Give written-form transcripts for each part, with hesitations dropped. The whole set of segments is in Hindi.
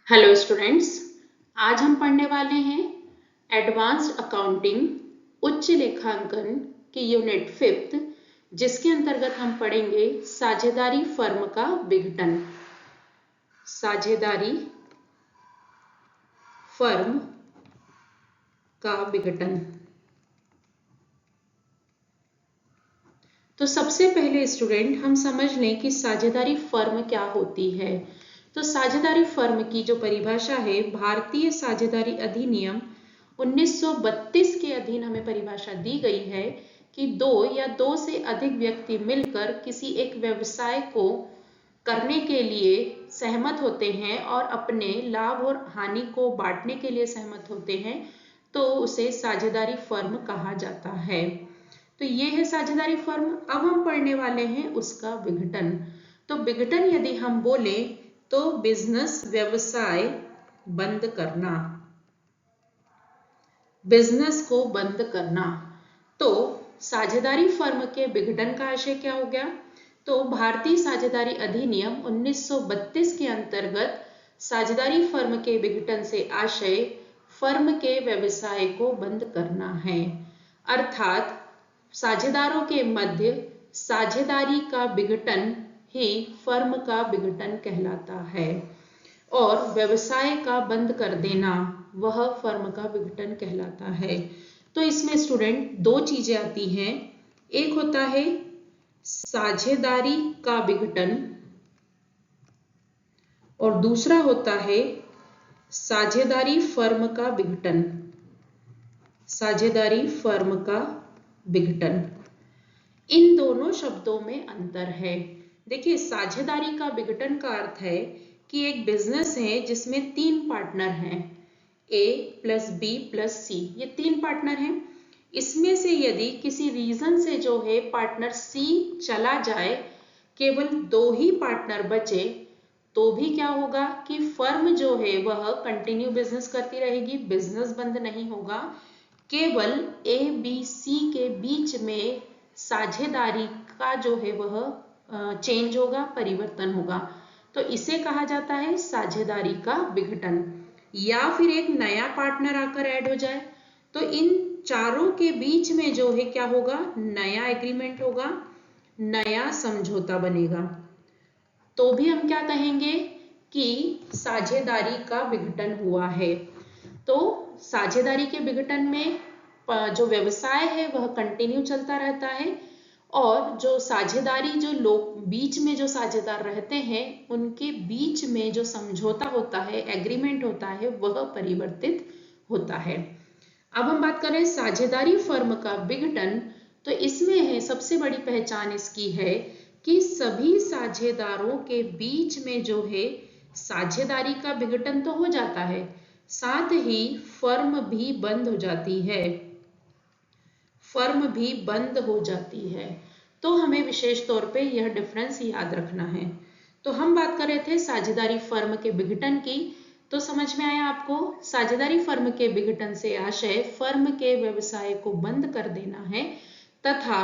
हेलो स्टूडेंट्स, आज हम पढ़ने वाले हैं एडवांस्ड अकाउंटिंग उच्च लेखांकन की यूनिट 5th, जिसके अंतर्गत हम पढ़ेंगे साझेदारी फर्म का विघटन। साझेदारी फर्म का विघटन। तो सबसे पहले स्टूडेंट हम समझ लें कि साझेदारी फर्म क्या होती है। तो साझेदारी फर्म की जो परिभाषा है, भारतीय साझेदारी अधिनियम 1932 के अधीन हमें परिभाषा दी गई है कि दो या दो से अधिक व्यक्ति मिलकर किसी एक व्यवसाय को करने के लिए सहमत होते हैं और अपने लाभ और हानि को बांटने के लिए सहमत होते हैं, तो उसे साझेदारी फर्म कहा जाता है। तो ये है साझेदारी फर्म। अब हम पढ़ने वाले हैं उसका विघटन। तो विघटन यदि हम बोले तो बिजनेस, व्यवसाय बंद करना, बिजनेस को बंद करना। तो साझेदारी फर्म के विघटन का आशय क्या हो गया? तो भारतीय साझेदारी अधिनियम 1932 के अंतर्गत साझेदारी फर्म के विघटन से आशय फर्म के व्यवसाय को बंद करना है। अर्थात साझेदारों के मध्य साझेदारी का विघटन ही फर्म का विघटन कहलाता है और व्यवसाय का बंद कर देना वह फर्म का विघटन कहलाता है। तो इसमें स्टूडेंट दो चीजें आती हैं, एक होता है साझेदारी का विघटन और दूसरा होता है साझेदारी फर्म का विघटन। साझेदारी फर्म का विघटन, इन दोनों शब्दों में अंतर है। देखिए, साझेदारी का विघटन का अर्थ है कि एक बिजनेस है जिसमें 3 पार्टनर हैं, A plus B plus C, ये 3 पार्टनर हैं। इसमें से यदि किसी रीजन से जो है पार्टनर C चला जाए, केवल 2 ही पार्टनर बचे, तो भी क्या होगा कि फर्म जो है वह कंटिन्यू बिजनेस करती रहेगी, बिजनेस बंद नहीं होगा। केवल A, B, C के बीच में साझेदारी का जो है वह चेंज होगा, परिवर्तन होगा। तो इसे कहा जाता है साझेदारी का विघटन। या फिर एक नया पार्टनर आकर ऐड हो जाए, तो इन चारों के बीच में जो है क्या होगा, नया एग्रीमेंट होगा, नया समझौता बनेगा। तो भी हम क्या कहेंगे कि साझेदारी का विघटन हुआ है। तो साझेदारी के विघटन में जो व्यवसाय है वह कंटिन्यू चलता रहता है और जो साझेदारी, जो लोग बीच में जो साझेदार रहते हैं, उनके बीच में जो समझौता होता है, एग्रीमेंट होता है, वह परिवर्तित होता है। अब हम बात करें साझेदारी फर्म का विघटन, तो इसमें है सबसे बड़ी पहचान इसकी है कि सभी साझेदारों के बीच में जो है साझेदारी का विघटन तो हो जाता है, साथ ही फर्म भी बंद हो जाती है। फर्म भी बंद हो जाती है। तो हमें विशेष तौर पे यह डिफरेंस याद रखना है। तो हम बात कर रहे थे साझेदारी फर्म के विघटन की। तो समझ में आया आपको? साझेदारी फर्म के विघटन से आशय फर्म के व्यवसाय को बंद कर देना है तथा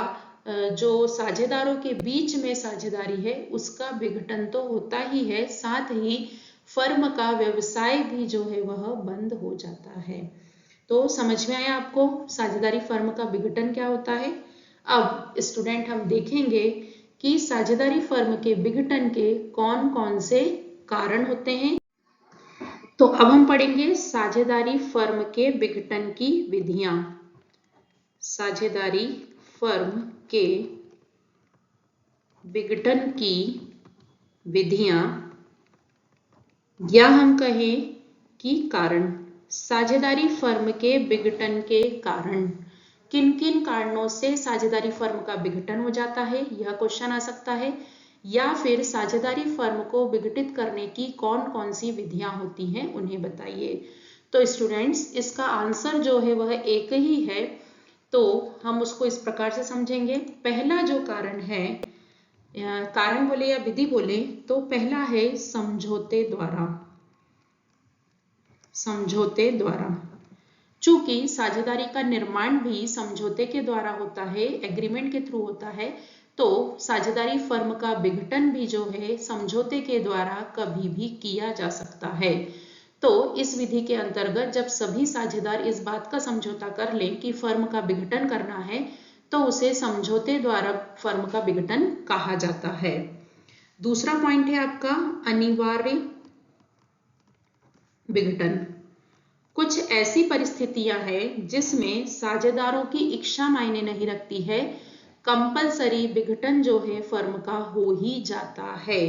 जो साझेदारों के बीच में साझेदारी है उसका विघटन तो होता ही है, साथ ही फर्म का व्यवसाय भी जो है वह बंद हो जाता है। तो समझ में आया आपको साझेदारी फर्म का विघटन क्या होता है? अब स्टूडेंट हम देखेंगे कि साझेदारी फर्म के विघटन के कौन कौन से कारण होते हैं। तो अब हम पढ़ेंगे साझेदारी फर्म के विघटन की विधियां। साझेदारी फर्म के विघटन की विधियां, या हम कहें कि कारण। साझेदारी फर्म के विघटन के कारण, किन किन कारणों से साझेदारी फर्म का विघटन हो जाता है, यह क्वेश्चन आ सकता है। या फिर साझेदारी फर्म को विघटित करने की कौन कौन सी विधियां होती हैं, उन्हें बताइए। तो स्टूडेंट्स, इसका आंसर जो है वह एक ही है, तो हम उसको इस प्रकार से समझेंगे। पहला जो कारण है, कारण बोले या विधि बोले, तो पहला है समझौते द्वारा। समझौते द्वारा, चूंकि साझेदारी का निर्माण भी समझौते के द्वारा होता है, एग्रीमेंट के थ्रू होता है, तो साझेदारी फर्म का विघटन भी जो है समझौते के द्वारा कभी भी किया जा सकता है। तो इस विधि के अंतर्गत जब सभी साझेदार इस बात का समझौता कर लें कि फर्म का विघटन करना है तो उसे समझौते द्वारा फर्म का विघटन कहा जाता है। दूसरा पॉइंट है आपका अनिवार्य विघटन। कुछ ऐसी परिस्थितियां हैं जिसमें साझेदारों की इच्छा मायने नहीं रखती है, कंपलसरी विघटन जो है फर्म का हो ही जाता है।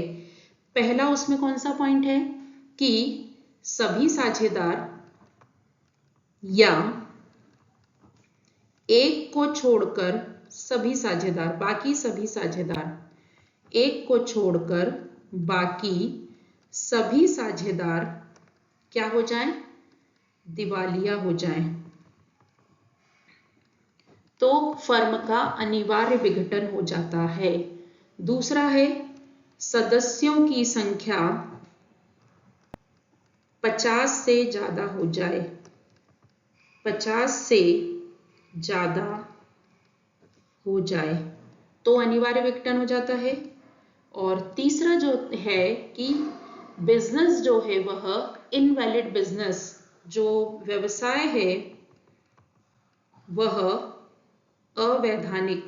पहला उसमें कौन सा पॉइंट है कि सभी साझेदार या एक को छोड़कर सभी साझेदार, बाकी सभी साझेदार, एक को छोड़कर बाकी सभी साझेदार क्या हो जाएं? दिवालिया हो जाएं, तो फर्म का अनिवार्य विघटन हो जाता है। दूसरा है सदस्यों की संख्या 50 से ज्यादा हो जाए, 50 से ज्यादा हो जाए तो अनिवार्य विघटन हो जाता है। और तीसरा जो है कि बिजनेस जो है वह इनवैलिड बिजनेस, जो व्यवसाय है वह अवैधानिक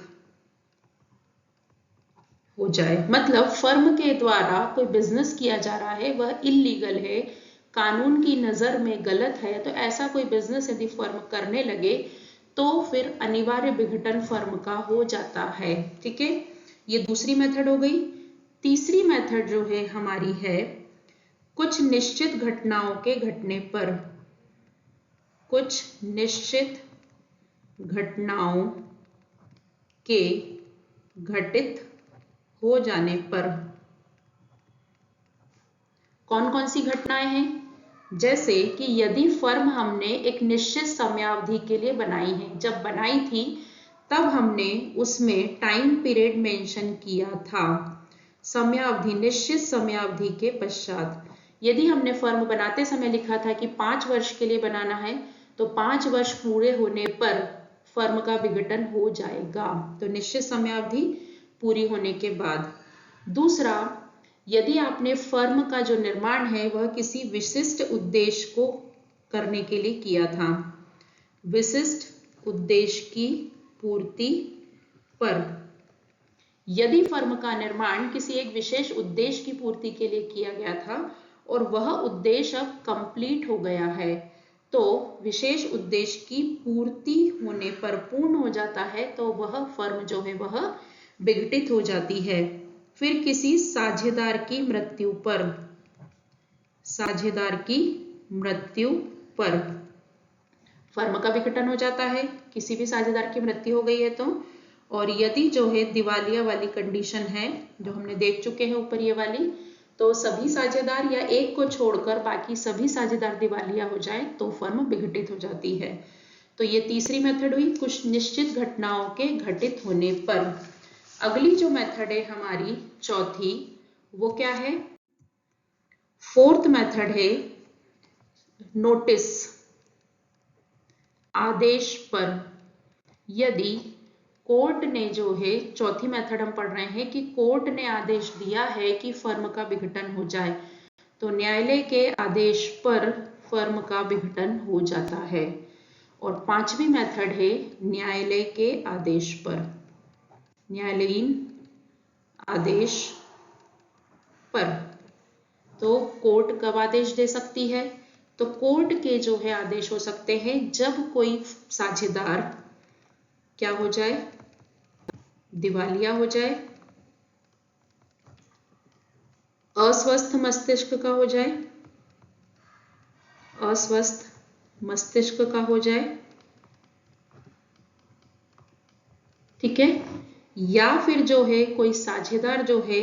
हो जाए, मतलब फर्म के द्वारा कोई बिजनेस किया जा रहा है वह इल्लीगल है, कानून की नजर में गलत है, तो ऐसा कोई बिजनेस यदि फर्म करने लगे तो फिर अनिवार्य विघटन फर्म का हो जाता है। ठीक है, ये दूसरी मेथड हो गई। तीसरी मेथड जो है हमारी है कुछ निश्चित घटनाओं के घटने पर, कुछ निश्चित घटनाओं के घटित हो जाने पर। कौन कौन सी घटनाएं हैं? जैसे कि यदि फर्म हमने एक निश्चित समयावधि के लिए बनाई है, जब बनाई थी तब हमने उसमें टाइम पीरियड मेंशन किया था, समयावधि, निश्चित समयावधि के पश्चात। यदि हमने फर्म बनाते समय लिखा था कि 5 वर्ष के लिए बनाना है तो 5 वर्ष पूरे होने पर फर्म का विघटन हो जाएगा, तो निश्चित समयावधि पूरी होने के बाद। दूसरा, यदि आपने फर्म का जो निर्माण है वह किसी विशिष्ट उद्देश्य को करने के लिए किया था, विशिष्ट उद्देश्य की पूर्ति पर, यदि फर्म का निर्माण किसी एक विशेष उद्देश्य की पूर्ति के लिए किया गया था और वह उद्देश्य अब कंप्लीट हो गया है, तो विशेष उद्देश्य की पूर्ति होने पर, पूर्ण हो जाता है, तो वह फर्म जो है वह विघटित हो जाती है। फिर किसी साझेदार की मृत्यु पर, साझेदार की मृत्यु पर फर्म का विघटन हो जाता है, किसी भी साझेदार की मृत्यु हो गई है तो। और यदि जो है दिवालिया वाली कंडीशन है जो हमने देख चुके हैं ऊपर ये वाली, तो सभी साझेदार या एक को छोड़कर बाकी सभी साझेदार दिवालिया हो जाए तो फर्म विघटित हो जाती है। तो ये तीसरी मेथड हुई कुछ निश्चित घटनाओं के घटित होने पर। अगली जो मेथड है हमारी चौथी, वो क्या है? फोर्थ मेथड है नोटिस, आदेश पर। यदि कोर्ट ने जो है, चौथी मेथड हम पढ़ रहे हैं कि कोर्ट ने आदेश दिया है कि फर्म का विघटन हो जाए, तो न्यायालय के आदेश पर फर्म का विघटन हो जाता है। और पांचवी मेथड है न्यायालय के आदेश पर, न्यायालयीन आदेश पर। तो कोर्ट कब आदेश दे सकती है? तो कोर्ट के जो है आदेश हो सकते हैं जब कोई साझेदार क्या हो जाए? दिवालिया हो जाए, अस्वस्थ मस्तिष्क का हो जाए, अस्वस्थ मस्तिष्क का हो जाए, ठीक है, या फिर जो है कोई साझेदार जो है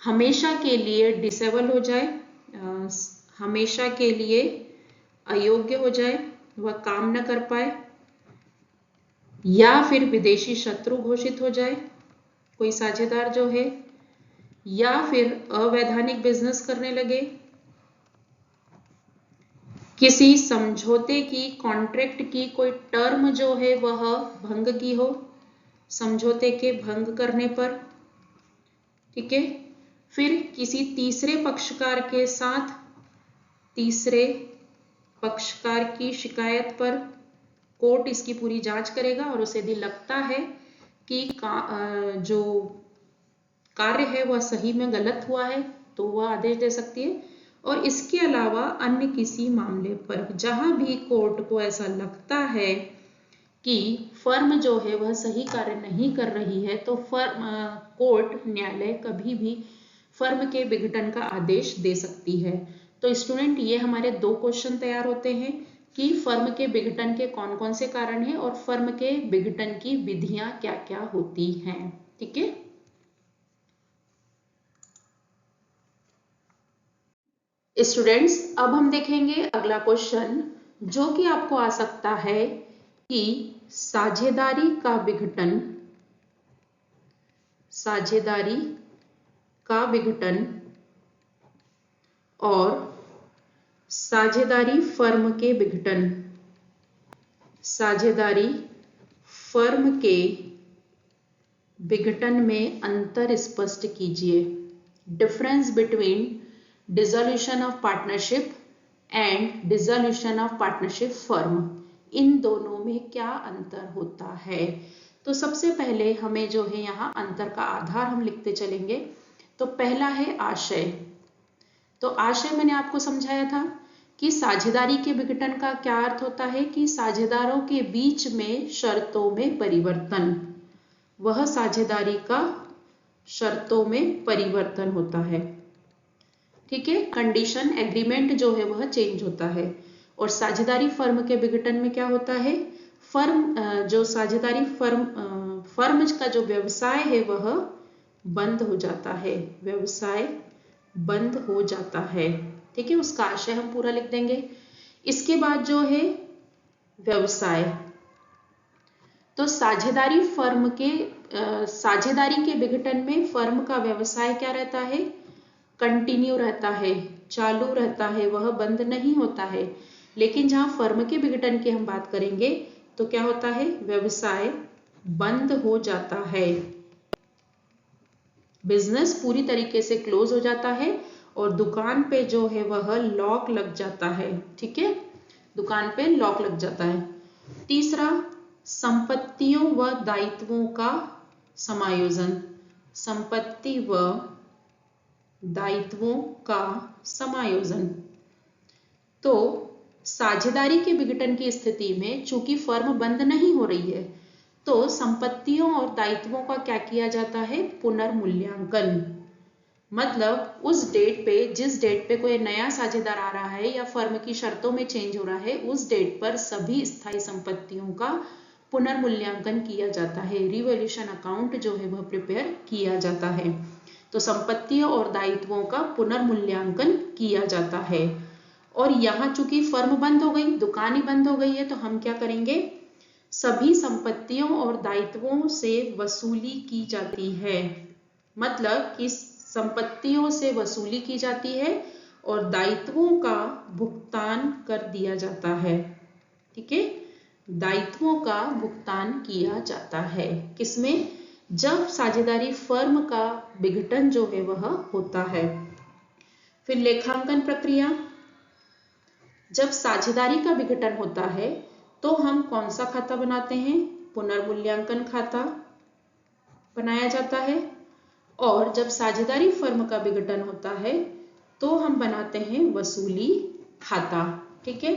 हमेशा के लिए डिसेबल हो जाए, हमेशा के लिए अयोग्य हो जाए, वह काम न कर पाए, या फिर विदेशी शत्रु घोषित हो जाए कोई साझेदार जो है, या फिर अवैधानिक बिजनेस करने लगे, किसी समझौते की, कॉन्ट्रैक्ट की कोई टर्म जो है वह भंग की हो, समझौते के भंग करने पर, ठीक है, फिर किसी तीसरे पक्षकार के साथ तीसरे पक्षकार की शिकायत पर कोर्ट इसकी पूरी जांच करेगा और उसे यदि लगता है कि जो कार्य है वह सही में गलत हुआ है तो वह आदेश दे सकती है। और इसके अलावा अन्य किसी मामले पर जहां भी कोर्ट को ऐसा लगता है कि फर्म जो है वह सही कार्य नहीं कर रही है तो कोर्ट न्यायालय कभी भी फर्म के विघटन का आदेश दे सकती है। तो स्टूडेंट, ये हमारे 2 क्वेश्चन तैयार होते हैं कि फर्म के विघटन के कौन कौन से कारण हैं और फर्म के विघटन की विधियां क्या क्या होती हैं। ठीक है, स्टूडेंट्स, अब हम देखेंगे अगला क्वेश्चन जो कि आपको आ सकता है कि साझेदारी का विघटन और साझेदारी फर्म के विघटन में अंतर स्पष्ट कीजिए। Difference between dissolution of partnership and dissolution of partnership firm, इन दोनों में क्या अंतर होता है। तो सबसे पहले हमें जो है यहाँ अंतर का आधार हम लिखते चलेंगे। तो पहला है आशय। तो आशय मैंने आपको समझाया था कि साझेदारी के विघटन का क्या अर्थ होता है कि साझेदारों के बीच में शर्तों में परिवर्तन, वह साझेदारी का शर्तों में परिवर्तन होता है। ठीक है, कंडीशन एग्रीमेंट जो है वह चेंज होता है। और साझेदारी फर्म के विघटन में क्या होता है, जो साझेदारी फर्म का जो व्यवसाय है वह बंद हो जाता है, व्यवसाय बंद हो जाता है। ठीक है, उसका आशय हम पूरा लिख देंगे। इसके बाद जो है व्यवसाय, तो साझेदारी के विघटन में फर्म का व्यवसाय क्या रहता है, कंटिन्यू रहता है, चालू रहता है, वह बंद नहीं होता है। लेकिन जहां फर्म के विघटन की हम बात करेंगे तो क्या होता है, व्यवसाय बंद हो जाता है, बिजनेस पूरी तरीके से क्लोज हो जाता है और दुकान पे जो है वह लॉक लग जाता है। ठीक है, दुकान पे लॉक लग जाता है। तीसरा, संपत्तियों व दायित्वों का समायोजन, संपत्ति व दायित्वों का समायोजन। तो साझेदारी के विघटन की स्थिति में चूंकि फर्म बंद नहीं हो रही है तो संपत्तियों और दायित्वों का क्या किया जाता है, पुनर्मूल्यांकन। मतलब उस डेट पे, जिस डेट पे कोई नया साझेदार आ रहा है या फर्म की शर्तों में चेंज हो रहा है, उस डेट पर सभी स्थायी संपत्तियों का पुनर्मूल्यांकन किया जाता है, रिवैल्यूएशन अकाउंट जो है वह प्रिपेयर किया जाता है। तो संपत्तियों और दायित्वों का पुनर्मूल्यांकन किया जाता है। और यहाँ चूंकि फर्म बंद हो गई, दुकान ही बंद हो गई है, तो हम क्या करेंगे, सभी संपत्तियों और दायित्वों से वसूली की जाती है। मतलब कि संपत्तियों से वसूली की जाती है और दायित्वों का भुगतान कर दिया जाता है। ठीक है, दायित्वों का भुगतान किया जाता है। किसमें, जब साझेदारी फर्म का विघटन जो है वह होता है। फिर लेखांकन प्रक्रिया, जब साझेदारी का विघटन होता है तो हम कौन सा खाता बनाते हैं, पुनर्मूल्यांकन खाता बनाया जाता है। और जब साझेदारी फर्म का विघटन होता है तो हम बनाते हैं वसूली खाता। ठीक है,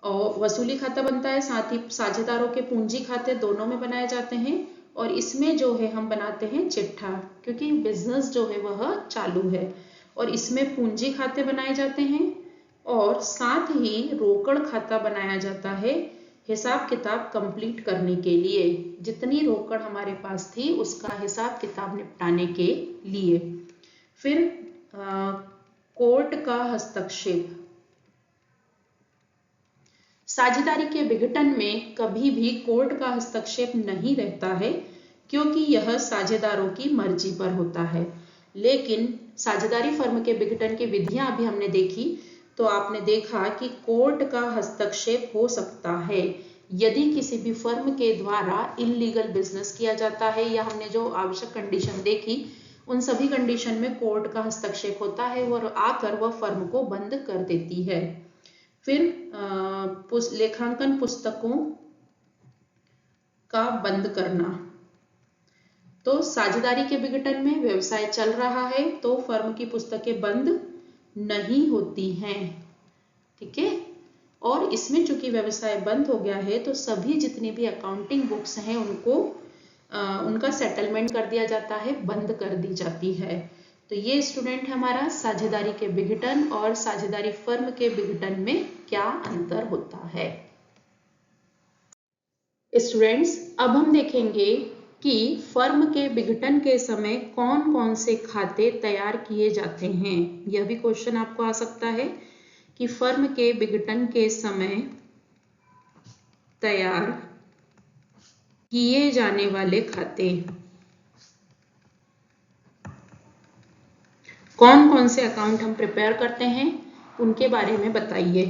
और वसूली खाता बनता है, साथ ही साझेदारों के पूंजी खाते दोनों में बनाए जाते हैं। और इसमें जो है हम बनाते हैं चिट्ठा, क्योंकि बिजनेस जो है वह चालू है। और इसमें पूंजी खाते बनाए जाते हैं और साथ ही रोकड़ खाता बनाया जाता है, हिसाब किताब कंप्लीट करने के लिए। जितनी रोकड़ हमारे पास थी उसका हिसाब किताब निपटाने के लिए। फिर कोर्ट का हस्तक्षेप, साझेदारी के विघटन में कभी भी कोर्ट का हस्तक्षेप नहीं रहता है, क्योंकि यह साझेदारों की मर्जी पर होता है। लेकिन साझेदारी फर्म के विघटन की विधियां अभी हमने देखी, तो आपने देखा कि कोर्ट का हस्तक्षेप हो सकता है यदि किसी भी फर्म के द्वारा इलीगल बिजनेस किया जाता है, या हमने जो आवश्यक कंडीशन देखी उन सभी कंडीशन में कोर्ट का हस्तक्षेप होता है और आकर वह फर्म को बंद कर देती है। फिर लेखांकन पुस्तकों का बंद करना। तो साझेदारी के विघटन में व्यवसाय चल रहा है तो फर्म की पुस्तकें बंद नहीं होती हैं, ठीक है। और इसमें चूंकि व्यवसाय बंद हो गया है तो सभी जितनी भी अकाउंटिंग बुक्स हैं उनको उनका सेटलमेंट कर दिया जाता है, बंद कर दी जाती है। तो ये स्टूडेंट हमारा साझेदारी के विघटन और साझेदारी फर्म के विघटन में क्या अंतर होता है। स्टूडेंट्स, अब हम देखेंगे कि फर्म के विघटन के समय कौन कौन से खाते तैयार किए जाते हैं। यह भी क्वेश्चन आपको आ सकता है कि फर्म के विघटन के समय तैयार किए जाने वाले खाते कौन कौन से अकाउंट हम प्रिपेयर करते हैं उनके बारे में बताइए।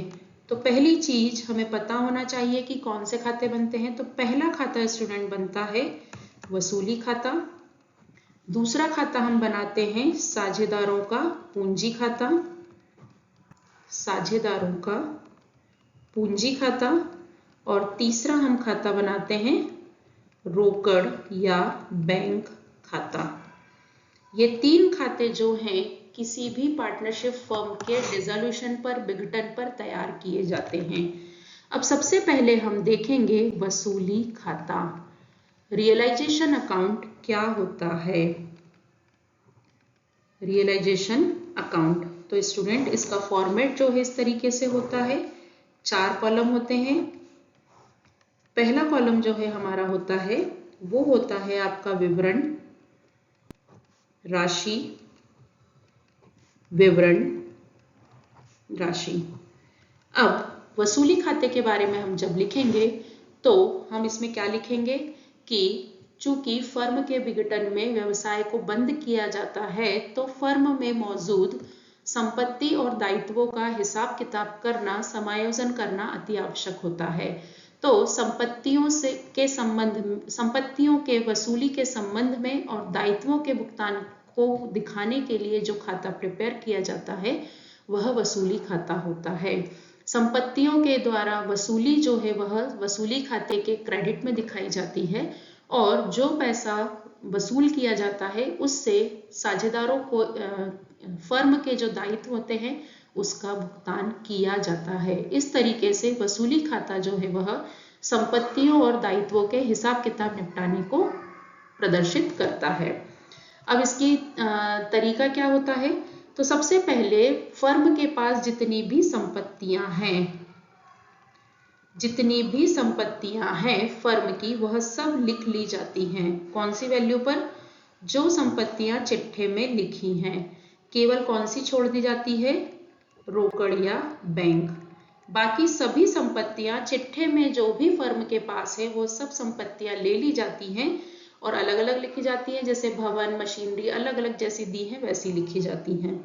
तो पहली चीज हमें पता होना चाहिए कि कौन से खाते बनते हैं। तो पहला खाता स्टूडेंट बनता है वसूली खाता। दूसरा खाता हम बनाते हैं साझेदारों का पूंजी खाता, साझेदारों का पूंजी खाता। और तीसरा हम खाता बनाते हैं रोकड़ या बैंक खाता। ये तीन खाते जो हैं किसी भी पार्टनरशिप फर्म के डिसोल्यूशन पर, विघटन पर तैयार किए जाते हैं। अब सबसे पहले हम देखेंगे वसूली खाता। रियलाइजेशन अकाउंट क्या होता है? रियलाइजेशन अकाउंट, तो स्टूडेंट इसका फॉर्मेट जो है इस तरीके से होता है। 4 कॉलम होते हैं। पहला कॉलम जो है हमारा होता है वो होता है आपका विवरण, राशि, विवरण, राशि। अब वसूली खाते के बारे में हम जब लिखेंगे तो हम इसमें क्या लिखेंगे कि चूंकि फर्म के विघटन में व्यवसाय को बंद किया जाता है तो फर्म में मौजूद संपत्ति और दायित्वों का हिसाब किताब करना, समायोजन करना अति आवश्यक होता है। तो संपत्तियों के वसूली के संबंध में और दायित्वों के भुगतान को दिखाने के लिए जो खाता प्रिपेयर किया जाता है वह वसूली खाता होता है। संपत्तियों के द्वारा वसूली जो है वह वसूली खाते के क्रेडिट में दिखाई जाती है और जो पैसा वसूल किया जाता है उससे साझेदारों को फर्म के जो दायित्व होते हैं उसका भुगतान किया जाता है। इस तरीके से वसूली खाता जो है वह संपत्तियों और दायित्वों के हिसाब किताब निपटाने को प्रदर्शित करता है। अब इसकी तरीका क्या होता है? तो सबसे पहले फर्म के पास जितनी भी संपत्तियां हैं फर्म की, वह सब लिख ली जाती हैं। कौन सी वैल्यू पर? जो संपत्तियां चिट्ठे में लिखी हैं। केवल कौन सी छोड़ दी जाती है? रोकड़ या बैंक। बाकी सभी संपत्तियां चिट्ठे में जो भी फर्म के पास है वो सब संपत्तियां ले ली जाती हैं और अलग अलग लिखी जाती हैं। जैसे भवन, मशीनरी अलग अलग जैसी दी है वैसी लिखी जाती हैं।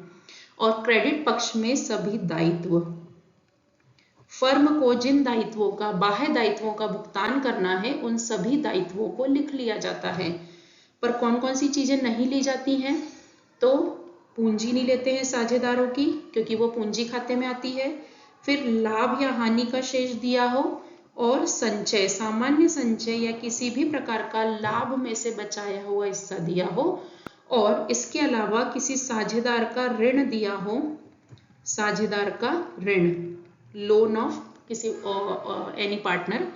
और क्रेडिट पक्ष में सभी दायित्व, फर्म को जिन दायित्वों का, बाह्य दायित्वों का भुगतान करना है उन सभी दायित्वों को लिख लिया जाता है। पर कौन कौन सी चीजें नहीं ली जाती हैं? तो पूंजी नहीं लेते हैं साझेदारों की क्योंकि वो पूंजी खाते में आती है। फिर लाभ या हानि का शेष दिया हो और संचय, सामान्य संचय या किसी भी प्रकार का लाभ में से बचाया हुआ हिस्सा दिया हो और इसके अलावा किसी साझेदार का ऋण दिया हो, साझेदार का ऋण, लोन ऑफ किसी एनी पार्टनर,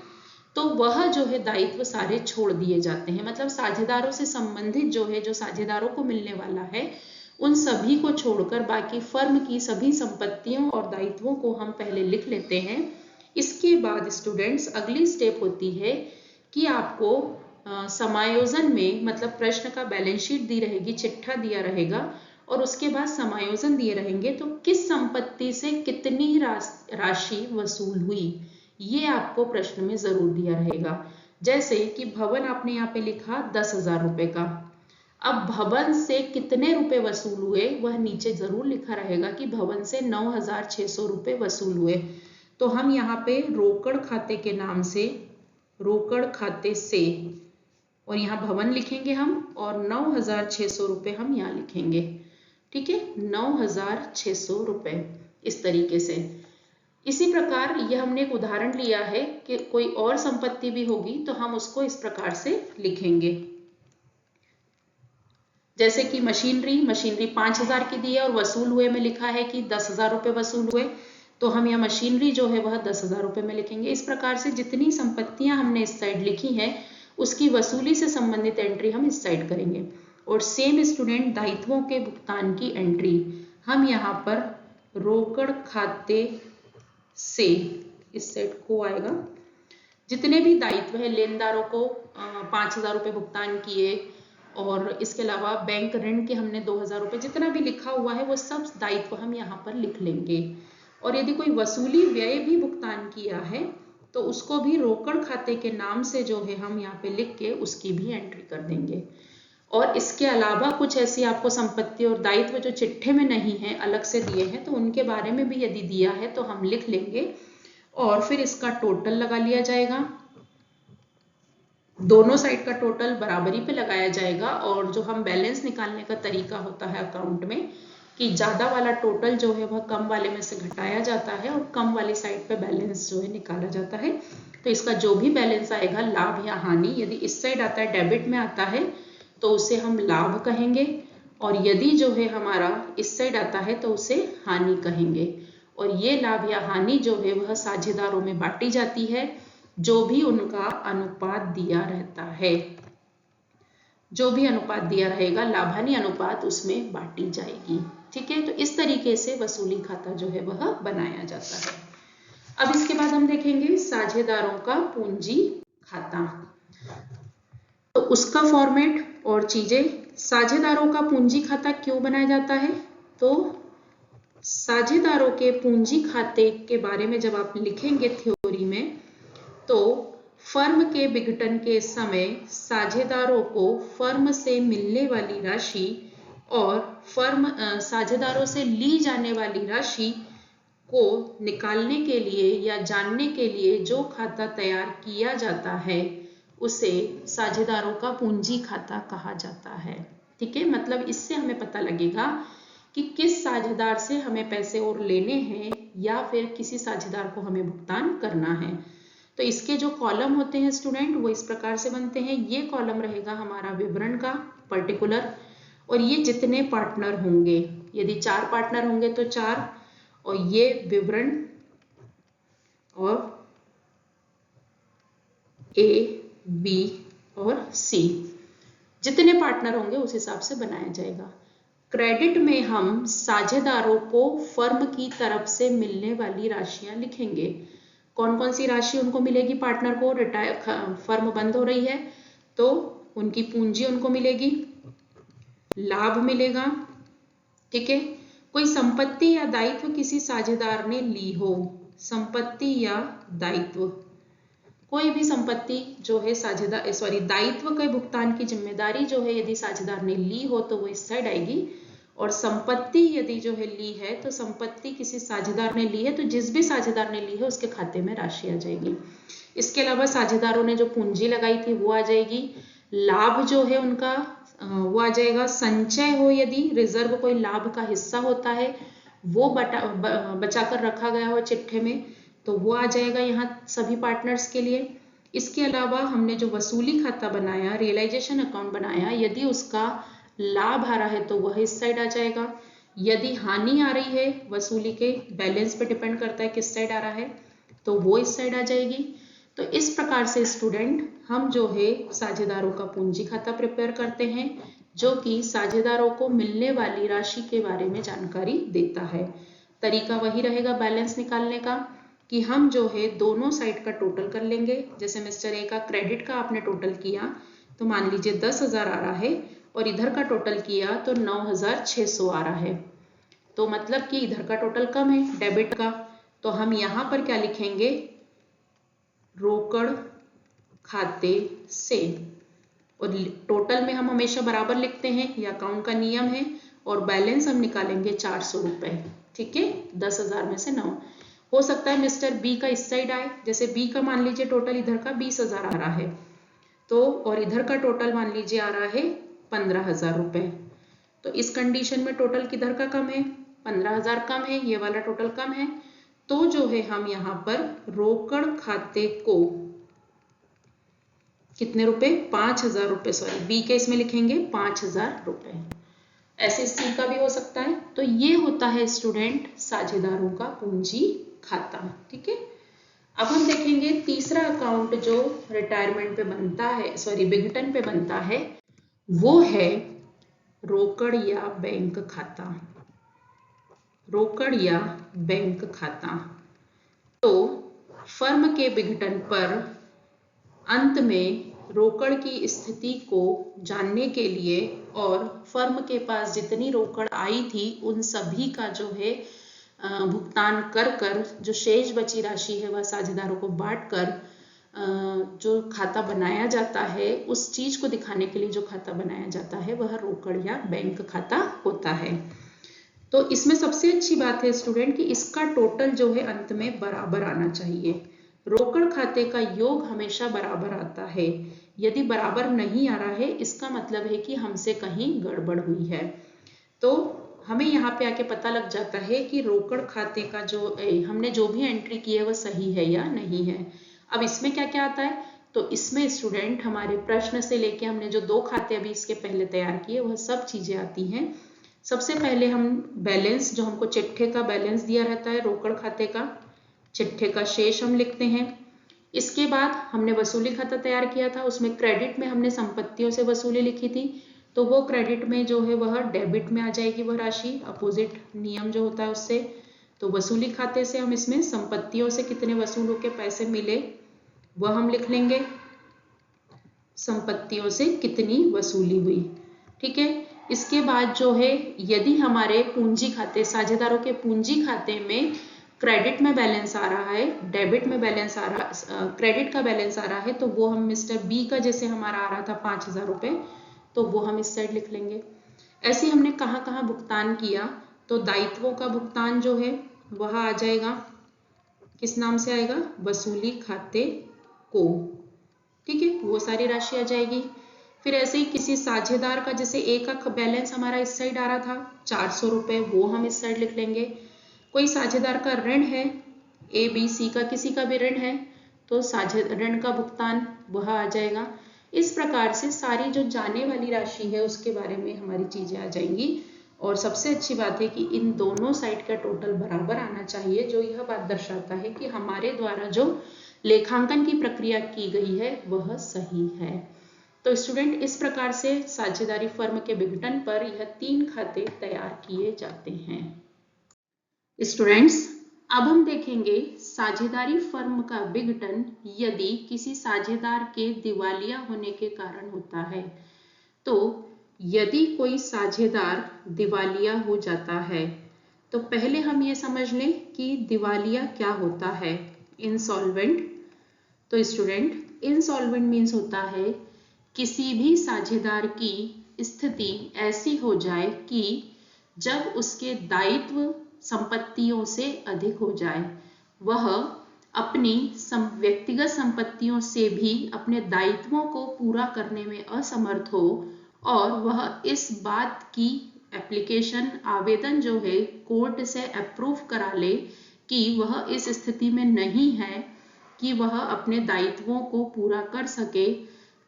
तो वह जो है दायित्व सारे छोड़ दिए जाते हैं। मतलब साझेदारों से संबंधित जो है, जो साझेदारों को मिलने वाला है उन सभी को छोड़कर बाकी फर्म की सभी संपत्तियों और दायित्वों को हम पहले लिख लेते हैं। इसके बाद स्टूडेंट्स अगली स्टेप होती है कि आपको समायोजन में, मतलब प्रश्न का बैलेंस शीट दी रहेगी, चिट्ठा दिया रहेगा और उसके बाद समायोजन दिए रहेंगे। तो किस संपत्ति से कितनी राशि वसूल हुई ये आपको प्रश्न में जरूर दिया रहेगा। जैसे कि भवन आपने यहाँ पे लिखा 10,000 रुपए का। अब भवन से कितने रुपए वसूल हुए वह नीचे जरूर लिखा रहेगा कि भवन से 9,600 रुपए वसूल हुए। तो हम यहाँ पे रोकड़ खाते के नाम से, रोकड़ खाते से और यहाँ भवन लिखेंगे हम और 9,600 रुपये हम यहाँ लिखेंगे। ठीक है, 9,600 रुपये इस तरीके से। इसी प्रकार ये हमने एक उदाहरण लिया है कि कोई और संपत्ति भी होगी तो हम उसको इस प्रकार से लिखेंगे। जैसे कि मशीनरी 5,000 की दी है और वसूल हुए में लिखा है कि 10,000 रुपये वसूल हुए, तो हम यहाँ मशीनरी जो है वह 10,000 रुपये में लिखेंगे। इस प्रकार से जितनी संपत्तियां हमने इस साइड लिखी हैं उसकी वसूली से संबंधित एंट्री हम इस साइड करेंगे। और सेम स्टूडेंट, दायित्वों के भुगतान की एंट्री हम यहाँ पर रोकड़ खाते से इस साइड को आएगा। जितने भी दायित्व है, लेनदारों को 5,000 रुपये भुगतान किए और इसके अलावा बैंक ऋण के हमने 2,000 रुपये, जितना भी लिखा हुआ है वो सब दायित्व हम यहाँ पर लिख लेंगे। और यदि कोई वसूली व्यय भी भुगतान किया है तो उसको भी रोकड़ खाते के नाम से जो है हम यहाँ पे लिख के उसकी भी एंट्री कर देंगे। और इसके अलावा कुछ ऐसी आपको संपत्ति और दायित्व जो चिट्ठे में नहीं है, अलग से दिए हैं, तो उनके बारे में भी यदि दिया है तो हम लिख लेंगे और फिर इसका टोटल लगा लिया जाएगा। दोनों साइड का टोटल बराबरी पे लगाया जाएगा। और जो हम बैलेंस निकालने का तरीका होता है अकाउंट में कि ज्यादा वाला टोटल जो है वह कम वाले में से घटाया जाता है और कम वाली साइड पे बैलेंस जो है निकाला जाता है। तो इसका जो भी बैलेंस आएगा, लाभ या हानि, यदि इस साइड आता है डेबिट में आता है तो उसे हम लाभ कहेंगे, और यदि जो है हमारा इस साइड आता है तो उसे हानि कहेंगे। और ये लाभ या हानि जो है वह साझेदारों में बांटी जाती है, जो भी उनका अनुपात दिया रहता है। जो भी अनुपात दिया रहेगा, लाभ हानि अनुपात, उसमें बांटी जाएगी। ठीक है, तो इस तरीके से वसूली खाता जो है वह बनाया जाता है। अब इसके बाद हम देखेंगे साझेदारों का पूंजी खाता। तो उसका फॉर्मेट और चीजें। साझेदारों का पूंजी खाता क्यों बनाया जाता है? तो साझेदारों के पूंजी खाते के बारे में जब आप लिखेंगे थ्योरी में, तो फर्म के विघटन के समय साझेदारों को फर्म से मिलने वाली राशि और साझेदारों से ली जाने वाली राशि को निकालने के लिए या जानने के लिए जो खाता तैयार किया जाता है उसे साझेदारों का पूंजी खाता कहा जाता है। ठीक है, मतलब इससे हमें पता लगेगा कि किस साझेदार से हमें पैसे और लेने हैं या फिर किसी साझेदार को हमें भुगतान करना है। तो इसके जो कॉलम होते हैं स्टूडेंट, वो इस प्रकार से बनते हैं। ये कॉलम रहेगा हमारा विवरण का पर्टिकुलर, और ये जितने पार्टनर होंगे, यदि 4 पार्टनर होंगे तो 4, और ये विवरण और ए, बी और सी, जितने पार्टनर होंगे उस हिसाब से बनाया जाएगा। क्रेडिट में हम साझेदारों को फर्म की तरफ से मिलने वाली राशियां लिखेंगे। कौन कौन सी राशि उनको मिलेगी? पार्टनर को फर्म बंद हो रही है तो उनकी पूंजी उनको मिलेगी, लाभ मिलेगा। ठीक है, कोई संपत्ति या दायित्व किसी साझेदार ने ली हो, संपत्ति या दायित्व, कोई भी संपत्ति जो है दायित्व के भुगतान की जिम्मेदारी जो है यदि साझेदार ने ली हो तो वो इस साइड आएगी, और संपत्ति यदि जो है ली है तो संपत्ति किसी साझेदार ने ली है तो जिस भी साझेदार ने ली है उसके खाते में राशि आ जाएगी। इसके अलावा साझेदारों ने जो पूंजी लगाई थी वो आ जाएगी, लाभ जो है उनका वो आ जाएगा, संचय हो यदि रिजर्व कोई लाभ का हिस्सा होता है वो बचा कर रखा गया हो चिट्ठे में तो वो आ जाएगा यहाँ सभी पार्टनर्स के लिए। इसके अलावा हमने जो वसूली खाता बनाया, रियलाइजेशन अकाउंट बनाया, यदि उसका लाभ आ रहा है तो वह इस साइड आ जाएगा, यदि हानि आ रही है वसूली के बैलेंस पे डिपेंड करता है किस साइड आ रहा है तो वो इस साइड आ जाएगी। तो इस प्रकार से स्टूडेंट हम जो है साझेदारों का पूंजी खाता प्रिपेयर करते हैं, जो कि साझेदारों को मिलने वाली राशि के बारे में जानकारी देता है। तरीका वही रहेगा बैलेंस निकालने का कि हम जो है दोनों साइड का टोटल कर लेंगे। जैसे मिस्टर ए का क्रेडिट का आपने टोटल किया तो मान लीजिए 10,000 आ रहा है और इधर का टोटल किया तो 9,600 आ रहा है, तो मतलब कि इधर का टोटल कम है डेबिट का, तो हम यहाँ पर क्या लिखेंगे? रोकड़ खाते से। और टोटल में हम हमेशा बराबर लिखते हैं, यह अकाउंट का नियम है, और बैलेंस हम निकालेंगे 400 रुपए। ठीक है, 10,000 में से 9। हो सकता है मिस्टर बी का इस साइड आए, जैसे बी का मान लीजिए टोटल इधर का 20,000 आ रहा है तो और इधर का टोटल मान लीजिए आ रहा है 15,000 रुपए। तो इस कंडीशन में टोटल किधर का कम है, 15,000 कम है, ये वाला टोटल कम है। तो जो है हम यहाँ पर रोकड़ खाते को कितने रुपए, 5,000 रुपए, सॉरी बी के इसमें लिखेंगे 5,000 रुपए। ऐसे सी का भी हो सकता है। तो ये होता है स्टूडेंट साझेदारों का पूंजी खाता। ठीक है, अब हम देखेंगे तीसरा अकाउंट जो रिटायरमेंट पे बनता है, सॉरी विघटन पे बनता है, वो है रोकड़ या बैंक खाता। रोकड़ या बैंक खाता। तो फर्म के विघटन पर अंत में रोकड़ की स्थिति को जानने के लिए और फर्म के पास जितनी रोकड़ आई थी उन सभी का जो है भुगतान कर जो शेष बची राशि है वह साझेदारों को बांटकर जो खाता बनाया जाता है, उस चीज को दिखाने के लिए जो खाता बनाया जाता है वह रोकड़ या बैंक खाता होता है। तो इसमें सबसे अच्छी बात है स्टूडेंट कि इसका टोटल जो है अंत में बराबर आना चाहिए। रोकड़ खाते का योग हमेशा बराबर आता है। यदि बराबर नहीं आ रहा है इसका मतलब है कि हमसे कहीं गड़बड़ हुई है। तो हमें यहाँ पे आके पता लग जाता है कि रोकड़ खाते का जो हमने जो भी एंट्री की है वह सही है या नहीं है। अब इसमें क्या क्या आता है, तो इसमें स्टूडेंट हमारे प्रश्न से लेके हमने जो 2 खाते अभी इसके पहले तैयार किए वह सब चीजें आती हैं। सबसे पहले हम बैलेंस, जो हमको चिट्ठे का बैलेंस दिया रहता है रोकड़ खाते का, चिट्ठे का शेष हम लिखते हैं। इसके बाद हमने वसूली खाता तैयार किया था, उसमें क्रेडिट में हमने संपत्तियों से वसूली लिखी थी, तो वो क्रेडिट में जो है वह डेबिट में आ जाएगी वह राशि, अपोजिट नियम जो होता है उससे। तो वसूली खाते से हम इसमें संपत्तियों से कितने वसूल होकर पैसे मिले वह हम लिख लेंगे, संपत्तियों से कितनी वसूली हुई। ठीक है, इसके बाद जो है यदि हमारे पूंजी खाते, साझेदारों के पूंजी खाते में क्रेडिट में बैलेंस आ रहा है, डेबिट में बैलेंस आ रहा, क्रेडिट का बैलेंस आ रहा है, तो वो हम मिस्टर बी का जैसे हमारा आ रहा था 5,000 रुपए, तो वो हम इस साइड लिख लेंगे। ऐसे हमने कहाँ कहाँ भुगतान किया, तो दायित्वों का भुगतान जो है वह आ जाएगा, किस नाम से आएगा, वसूली खाते को। ठीक है, वो सारी राशि आ जाएगी। फिर ऐसे ही किसी साझेदार का जैसे ए का बैलेंस हमारा इस साइड आ रहा था 400 रुपए, वो हम इस साइड लिख लेंगे। कोई साझेदार का ऋण है, ए बी सी का किसी का भी ऋण है, तो ऋण का भुगतान वह आ जाएगा। इस प्रकार से सारी जो जाने वाली राशि है उसके बारे में हमारी चीजें आ जाएंगी। और सबसे अच्छी बात है कि इन दोनों साइड का टोटल बराबर आना चाहिए, जो यह बात दर्शाता है कि हमारे द्वारा जो लेखांकन की प्रक्रिया की गई है वह सही है। तो स्टूडेंट इस प्रकार से साझेदारी फर्म के विघटन पर यह 3 खाते तैयार किए जाते हैं। स्टूडेंट्स अब हम देखेंगे साझेदारी फर्म का विघटन यदि किसी साझेदार के दिवालिया होने के कारण होता है। तो यदि कोई साझेदार दिवालिया हो जाता है तो पहले हम ये समझ लें कि दिवालिया क्या होता है, इंसॉल्वेंट। तो स्टूडेंट इंसॉल्वेंट मीन्स होता है किसी भी साझेदार की स्थिति ऐसी हो जाए कि जब उसके दायित्व संपत्तियों से अधिक हो जाए, वह अपनी व्यक्तिगत संपत्तियों से भी अपने दायित्वों को पूरा करने में असमर्थ हो और वह इस बात की एप्लीकेशन, आवेदन जो है कोर्ट से अप्रूव करा ले कि वह इस स्थिति में नहीं है कि वह अपने दायित्वों को पूरा कर सके,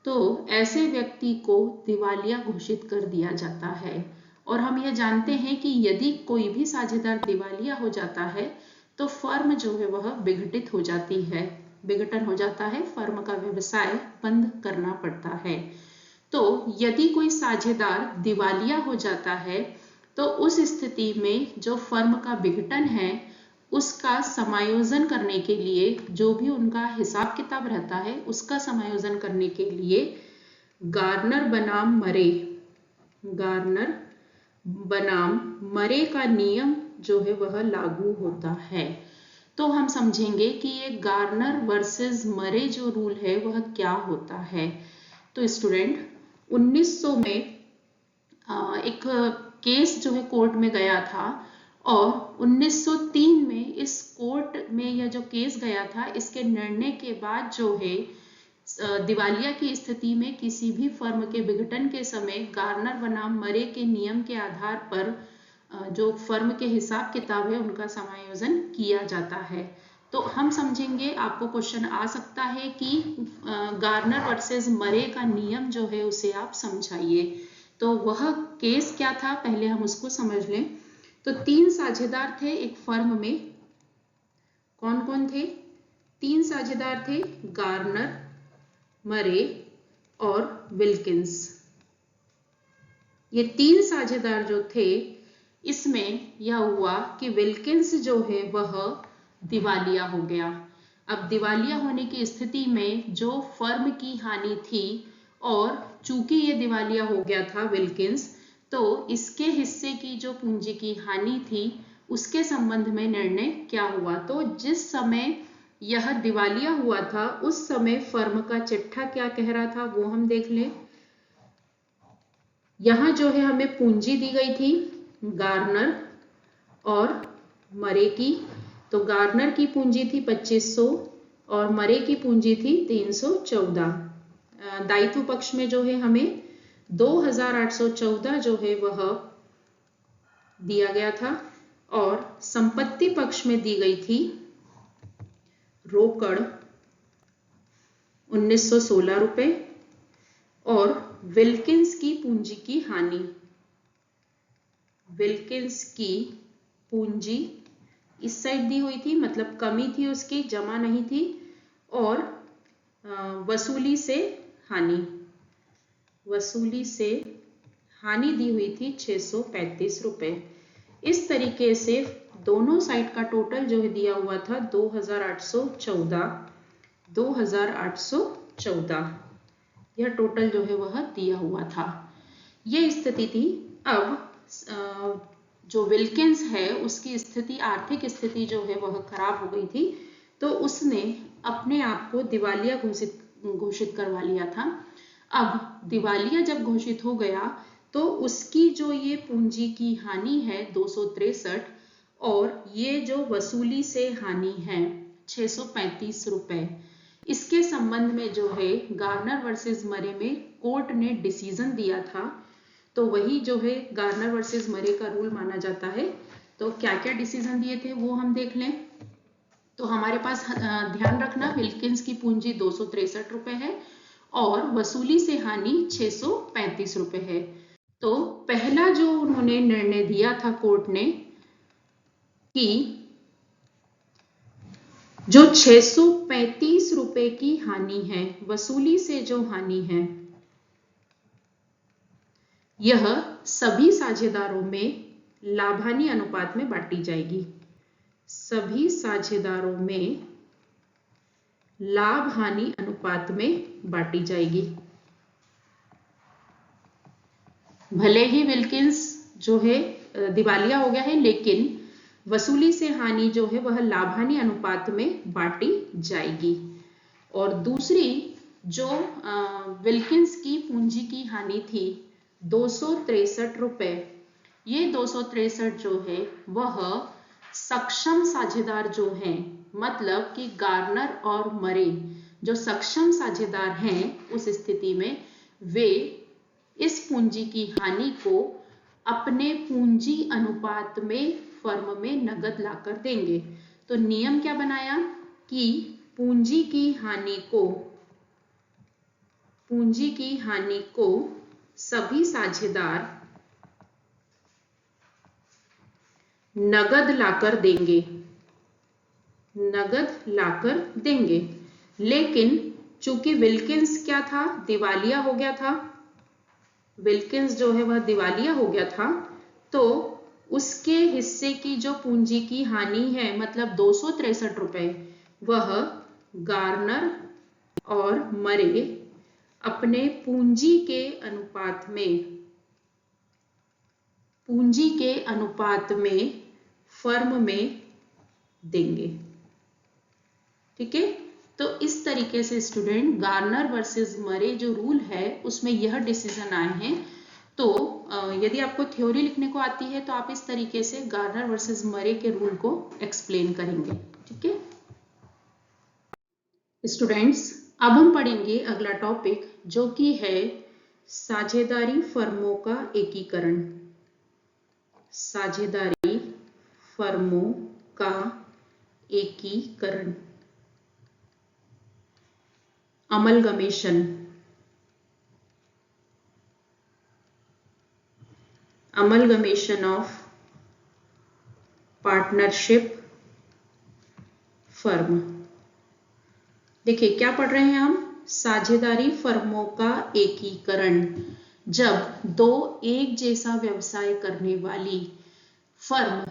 तो ऐसे व्यक्ति को दिवालिया घोषित कर दिया जाता है। और हम यह जानते हैं कि यदि कोई भी साझेदार दिवालिया हो जाता है तो फर्म जो है वह विघटित हो जाती है, विघटन हो जाता है, फर्म का व्यवसाय बंद करना पड़ता है। तो यदि कोई साझेदार दिवालिया हो जाता है तो उस स्थिति में जो फर्म का विघटन है उसका समायोजन करने के लिए, जो भी उनका हिसाब किताब रहता है उसका समायोजन करने के लिए गार्नर बनाम मरे, गार्नर बनाम मरे का नियम जो है वह लागू होता है। तो हम समझेंगे कि ये गार्नर वर्सेस मरे जो रूल है वह क्या होता है। तो स्टूडेंट 1900 में एक केस जो है कोर्ट में गया था और 1903 में इस कोर्ट में यह जो केस गया था इसके निर्णय के बाद जो है दिवालिया की स्थिति में किसी भी फर्म के विघटन के समय गार्नर बनाम मरे के नियम के आधार पर जो फर्म के हिसाब किताब है उनका समायोजन किया जाता है। तो हम समझेंगे, आपको क्वेश्चन आ सकता है कि गार्नर वर्सेस मरे का नियम जो है उसे आप समझाइए। तो वह केस क्या था, पहले हम उसको समझ लें। तो 3 साझेदार थे एक फर्म में। कौन कौन थे? 3 साझेदार थे, गार्नर, मरे और विल्किंस। ये 3 साझेदार जो थे, इसमें यह हुआ कि विल्किंस जो है वह दिवालिया हो गया। अब दिवालिया होने की स्थिति में जो फर्म की हानि थी, और चूंकि ये दिवालिया हो गया था विल्किंस, तो इसके हिस्से की जो पूंजी की हानि थी उसके संबंध में निर्णय क्या हुआ। तो जिस समय यह दिवालिया हुआ था उस समय फर्म का चिट्ठा क्या कह रहा था वो हम देख लें। यहां जो है हमें पूंजी दी गई थी गार्नर और मरे की। तो गार्नर की पूंजी थी 2500 और मरे की पूंजी थी 314। दायित्व पक्ष में जो है हमें 2814 जो है वह दिया गया था, और संपत्ति पक्ष में दी गई थी रोकड़ 1916 रुपए, और विल्किंस की पूंजी की हानि, विल्किंस की पूंजी इस साइड दी हुई थी, मतलब कमी थी उसकी, जमा नहीं थी, और वसूली से हानि, वसूली से हानि दी हुई थी 635 रुपए। इस तरीके से दोनों साइड का टोटल जो है दिया हुआ था 2814 यह टोटल जो है वह दिया हुआ था। यह स्थिति थी। अब जो विल्किंस है उसकी स्थिति, आर्थिक स्थिति जो है वह खराब हो गई थी, तो उसने अपने आप को दिवालिया घोषित करवा लिया था। अब दिवालिया जब घोषित हो गया तो उसकी जो ये पूंजी की हानि है 263, और ये जो वसूली से हानि है 635 रुपए, इसके संबंध में जो है गार्नर वर्सेस मरे में कोर्ट ने डिसीजन दिया था। तो वही जो है गार्नर वर्सेस मरे का रूल माना जाता है। तो क्या क्या डिसीजन दिए थे वो हम देख लें। तो हमारे पास ध्यान रखना, विल्किंस की पूंजी 263 रुपए है और वसूली से हानि 635 रुपए है। तो पहला जो उन्होंने निर्णय दिया था कोर्ट ने कि जो 635 रुपए की हानि है, वसूली से जो हानि है, यह सभी साझेदारों में लाभानी अनुपात में बांटी जाएगी। सभी साझेदारों में लाभ हानि अनुपात में बांटी जाएगी। भले ही विल्किंस जो है दिवालिया हो गया है, लेकिन वसूली से हानि जो है वह लाभानी अनुपात में बांटी जाएगी। और दूसरी जो विल्किंस की पूंजी की हानि थी 263 रुपए, ये 263 जो है वह सक्षम साझेदार जो हैं, मतलब कि गार्नर और मरे जो सक्षम साझेदार हैं, उस स्थिति में वे इस पूंजी की हानि को अपने पूंजी अनुपात में फर्म में नगद लाकर देंगे। तो नियम क्या बनाया कि पूंजी की हानि को सभी साझेदार नगद लाकर देंगे। लेकिन चूंकि विल्किंस क्या था, दिवालिया हो गया था, विल्किंस जो है वह दिवालिया हो गया था, तो उसके हिस्से की जो पूंजी की हानि है, मतलब 263 रुपए, वह गार्नर और मरे अपने पूंजी के अनुपात में फर्म में देंगे। ठीक है। तो इस तरीके से स्टूडेंट गार्नर वर्सेस मरे जो रूल है उसमें यह डिसीजन आए हैं। तो यदि आपको थ्योरी लिखने को आती है तो आप इस तरीके से गार्नर वर्सेस मरे के रूल को एक्सप्लेन करेंगे। ठीक है स्टूडेंट्स, अब हम पढ़ेंगे अगला टॉपिक जो कि है साझेदारी फर्मों का एकीकरण। साझेदारी फर्मों का एकीकरण, amalgamation. Amalgamation of partnership firm. देखिए क्या पढ़ रहे हैं हम, साझेदारी फर्मों का एकीकरण। जब दो एक जैसा व्यवसाय करने वाली फर्म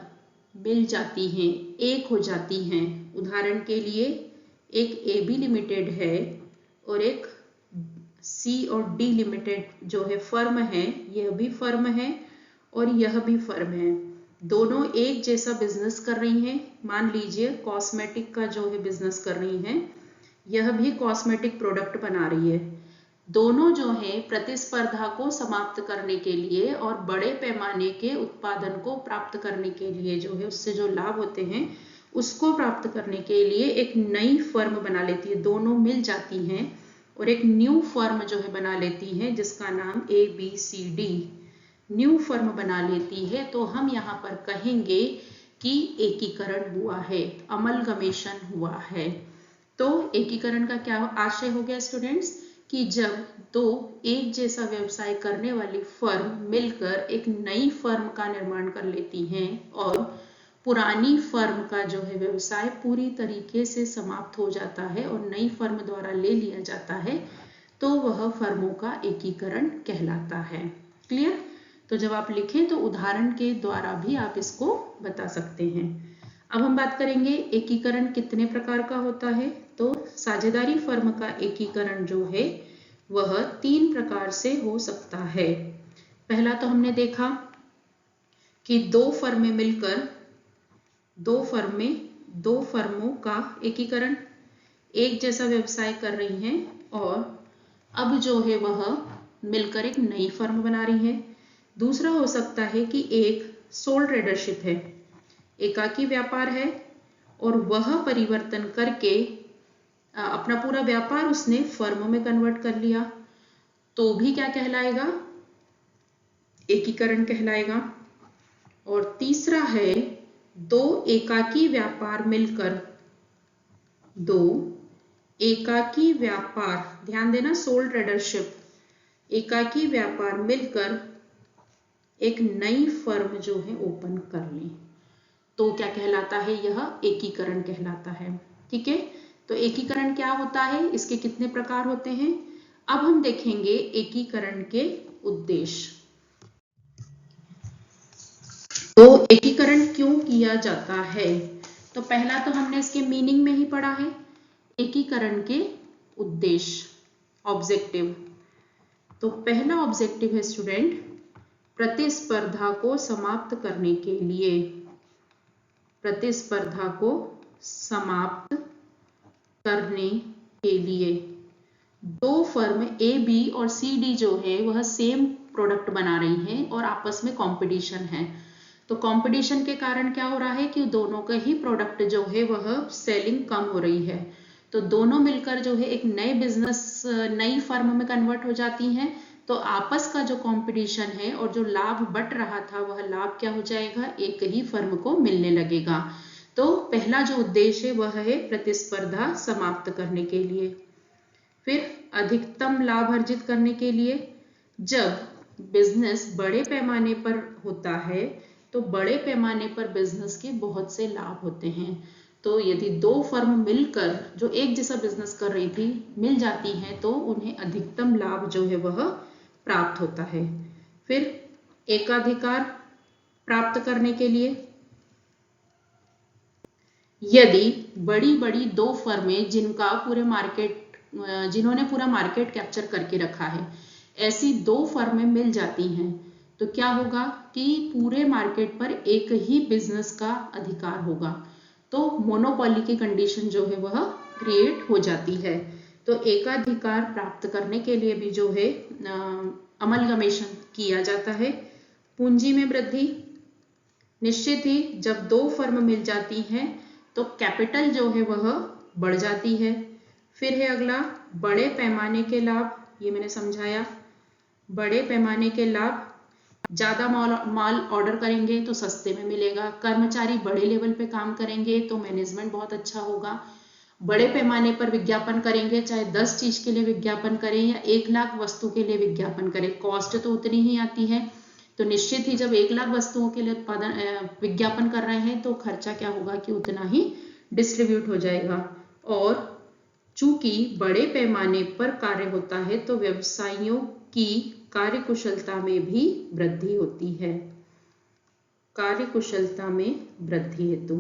मिल जाती हैं, एक हो जाती हैं, उदाहरण के लिए एक AB लिमिटेड है और एक C और D लिमिटेड जो है फर्म है, यह भी फर्म है और यह भी फर्म है, दोनों एक जैसा बिजनेस कर रही हैं। मान लीजिए कॉस्मेटिक का जो है बिजनेस कर रही हैं, यह भी कॉस्मेटिक प्रोडक्ट बना रही है। दोनों जो है प्रतिस्पर्धा को समाप्त करने के लिए और बड़े पैमाने के उत्पादन को प्राप्त करने के लिए जो है उससे जो लाभ होते हैं उसको प्राप्त करने के लिए एक नई फर्म बना लेती है। दोनों मिल जाती हैं और एक न्यू फर्म जो है बना लेती हैं जिसका नाम ABCD न्यू फर्म बना लेती है। तो हम यहाँ पर कहेंगे कि एकीकरण हुआ है, अमलगमेशन हुआ है। तो एकीकरण का क्या आशय हो गया स्टूडेंट्स, कि जब दो एक जैसा व्यवसाय करने वाली फर्म मिलकर एक नई फर्म का निर्माण कर लेती हैं और पुरानी फर्म का जो है व्यवसाय पूरी तरीके से समाप्त हो जाता है और नई फर्म द्वारा ले लिया जाता है, तो वह फर्मों का एकीकरण कहलाता है। क्लियर? तो जब आप लिखें तो उदाहरण के द्वारा भी आप इसको बता सकते हैं। अब हम बात करेंगे एकीकरण कितने प्रकार का होता है। तो साझेदारी फर्म का एकीकरण जो है वह 3 प्रकार से हो सकता है। पहला तो हमने देखा कि दो फर्मों का एकीकरण, एक जैसा व्यवसाय कर रही हैं और अब जो है वह मिलकर एक नई फर्म बना रही है। दूसरा हो सकता है कि एक सोल ट्रेडरशिप है, एकाकी व्यापार है और वह परिवर्तन करके अपना पूरा व्यापार उसने फर्म में कन्वर्ट कर लिया, तो भी क्या कहलाएगा, एकीकरण कहलाएगा। और तीसरा है दो एकाकी व्यापार, ध्यान देना, सोल ट्रेडरशिप, एकाकी व्यापार मिलकर एक नई फर्म जो है ओपन कर ली, तो क्या कहलाता है, यह एकीकरण कहलाता है। ठीक है, तो एकीकरण क्या होता है, इसके कितने प्रकार होते हैं, अब हम देखेंगे एकीकरण के उद्देश्य। तो एकीकरण क्यों किया जाता है, तो पहला तो हमने इसके मीनिंग में ही पढ़ा है, एकीकरण के उद्देश्य, ऑब्जेक्टिव। तो पहला ऑब्जेक्टिव है स्टूडेंट, प्रतिस्पर्धा को समाप्त करने के लिए, प्रतिस्पर्धा को समाप्त करने के लिए दो फर्म AB और CD जो है वह सेम प्रोडक्ट बना रही हैं और आपस में कंपटीशन है। तो कंपटीशन के कारण क्या हो रहा है कि दोनों का ही प्रोडक्ट जो है वह सेलिंग कम हो रही है, तो दोनों मिलकर जो है एक नए बिजनेस, नई फर्म में कन्वर्ट हो जाती हैं। तो आपस का जो कंपटीशन है और जो लाभ बट रहा था वह लाभ क्या हो जाएगा, एक ही फर्म को मिलने लगेगा। तो पहला जो उद्देश्य है वह है प्रतिस्पर्धा समाप्त करने के लिए। फिर अधिकतम लाभ अर्जित करने के लिए, जब बिजनेस बड़े पैमाने पर होता है तो बड़े पैमाने पर बिजनेस के बहुत से लाभ होते हैं। तो यदि दो फर्म मिलकर जो एक जैसा बिजनेस कर रही थी मिल जाती हैं तो उन्हें अधिकतम लाभ जो है वह प्राप्त होता है। फिर एकाधिकार प्राप्त करने के लिए, यदि बड़ी बड़ी दो फर्में जिन्होंने पूरा मार्केट कैप्चर करके रखा है, ऐसी दो फर्में मिल जाती हैं तो क्या होगा कि पूरे मार्केट पर एक ही बिजनेस का अधिकार होगा, तो मोनोपोली की कंडीशन जो है वह क्रिएट हो जाती है। तो एकाधिकार प्राप्त करने के लिए भी जो है अमलगमेशन किया जाता है। पूंजी में वृद्धि, निश्चित ही जब दो फर्म मिल जाती हैं तो कैपिटल जो है वह बढ़ जाती है। फिर है अगला बड़े पैमाने के लाभ, ये मैंने समझाया। बड़े पैमाने के लाभ, ज्यादा माल ऑर्डर करेंगे तो सस्ते में मिलेगा, कर्मचारी बड़े लेवल पे काम करेंगे तो मैनेजमेंट बहुत अच्छा होगा। बड़े पैमाने पर विज्ञापन करेंगे, चाहे 10 चीज के लिए विज्ञापन करें या 1 लाख वस्तु के लिए विज्ञापन करें, कॉस्ट तो उतनी ही आती है। तो निश्चित ही जब 1 लाख वस्तुओं के लिए उत्पादन विज्ञापन कर रहे हैं तो खर्चा क्या होगा कि उतना ही डिस्ट्रीब्यूट हो जाएगा। और चूंकि बड़े पैमाने पर कार्य होता है तो व्यवसायियों की कार्यकुशलता में भी वृद्धि होती है, कार्यकुशलता में वृद्धि हेतु।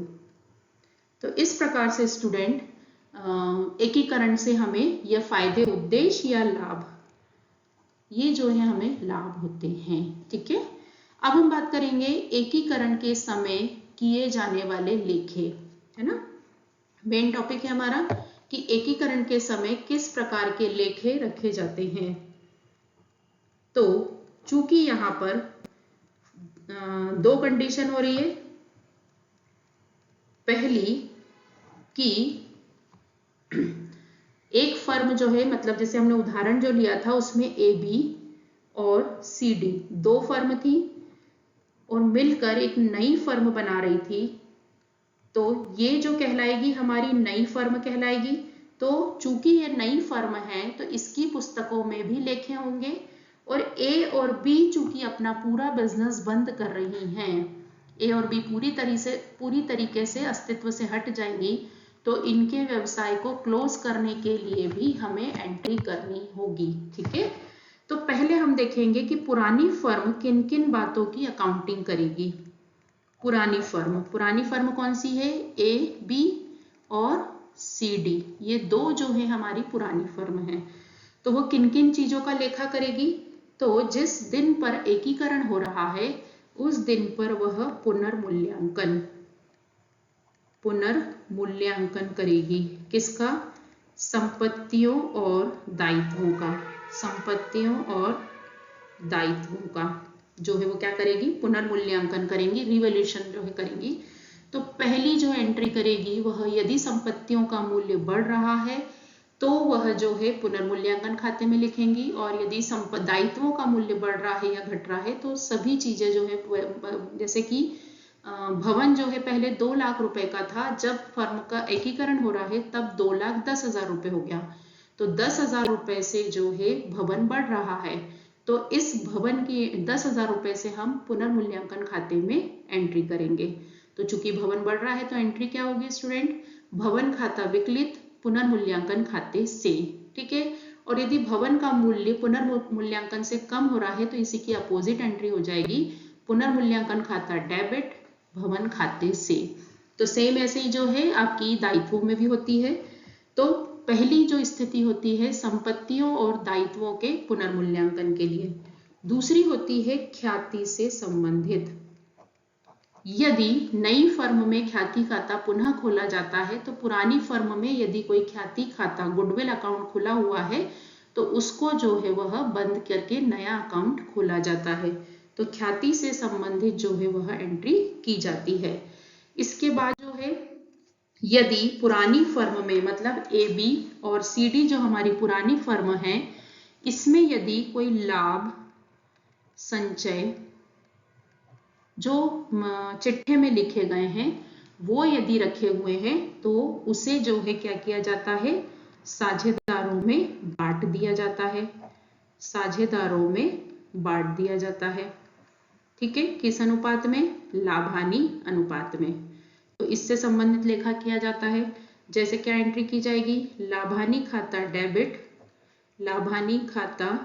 तो इस प्रकार से स्टूडेंट एकीकरण से हमें यह फायदे, उद्देश्य या लाभ, ये जो है हमें लाभ होते हैं। ठीक है, अब हम बात करेंगे एकीकरण के समय किए जाने वाले लेखे, है ना। मेन टॉपिक है हमारा कि एकीकरण के समय किस प्रकार के लेखे रखे जाते हैं। तो चूंकि यहां पर 2 कंडीशन हो रही है। पहली कि एक फर्म जो है, मतलब जैसे हमने उदाहरण जो लिया था उसमें AB और CD 2 फर्म थी और मिलकर एक नई फर्म बना रही थी, तो ये जो कहलाएगी हमारी नई फर्म कहलाएगी। तो चूंकि ये नई फर्म है तो इसकी पुस्तकों में भी लेखे होंगे, और A और B चूंकि अपना पूरा बिजनेस बंद कर रही हैं, A और B पूरी तरीके से अस्तित्व से हट जाएंगी, तो इनके व्यवसाय को क्लोज करने के लिए भी हमें एंट्री करनी होगी। ठीक है, तो पहले हम देखेंगे कि पुरानी फर्म किन किन बातों की अकाउंटिंग करेगी। पुरानी फर्म कौन सी है? AB और CD, ये 2 जो है हमारी पुरानी फर्म है। तो वो किन किन चीजों का लेखा करेगी? तो जिस दिन पर एकीकरण हो रहा है उस दिन पर वह पुनर्मूल्यांकन करेगी। किसका? संपत्तियों और दायित्वों का। संपत्तियों और दायित्वों का जो है वो क्या करेगी? पुनर्मूल्यांकन करेंगी, रिवैल्यूएशन जो है करेंगी। तो पहली जो एंट्री करेगी वह यदि संपत्तियों का मूल्य बढ़ रहा है तो वह जो है पुनर्मूल्यांकन खाते में लिखेंगी, और यदि दायित्वों का मूल्य बढ़ रहा है या घट रहा है तो सभी चीजें जो है, जैसे कि भवन जो है पहले 2 लाख रुपए का था, जब फर्म का एकीकरण हो रहा है तब 2,10,000 रुपए हो गया। तो 10,000 रुपए से जो है भवन बढ़ रहा है, तो इस भवन की 10,000 रुपए से हम पुनर्मूल्यांकन खाते में एंट्री करेंगे। तो चूंकि भवन बढ़ रहा है तो एंट्री क्या होगी स्टूडेंट? भवन खाता विकलित पुनर्मूल्यांकन खाते से। ठीक है, और यदि भवन का मूल्य पुनर्मूल्यांकन से कम हो रहा है तो इसी की अपोजिट एंट्री हो जाएगी, पुनर्मूल्यांकन खाता डेबिट भवन खाते से। तो सेम ऐसे ही जो है आपकी दायित्वों में भी होती है। तो पहली जो स्थिति होती है संपत्तियों और दायित्वों के पुनर्मूल्यांकन के लिए। दूसरी होती है ख्याति से संबंधित। यदि नई फर्म में ख्याति खाता पुनः खोला जाता है तो पुरानी फर्म में यदि कोई ख्याति खाता गुडविल अकाउंट खुला हुआ है तो उसको जो है वह बंद करके नया अकाउंट खोला जाता है। तो ख्याति से संबंधित जो है वह एंट्री की जाती है। इसके बाद जो है यदि पुरानी फर्म में, मतलब AB और CD जो हमारी पुरानी फर्म है, इसमें यदि कोई लाभ संचय जो चिट्ठे में लिखे गए हैं वो यदि रखे हुए हैं तो उसे जो है क्या किया जाता है? साझेदारों में बांट दिया जाता है। साझेदारों में बांट दिया जाता है। ठीक है, किस अनुपात में? लाभ हानि अनुपात में। तो इससे संबंधित लेखा किया जाता है। जैसे क्या एंट्री की जाएगी? लाभ हानि खाता डेबिट, लाभ हानि खाता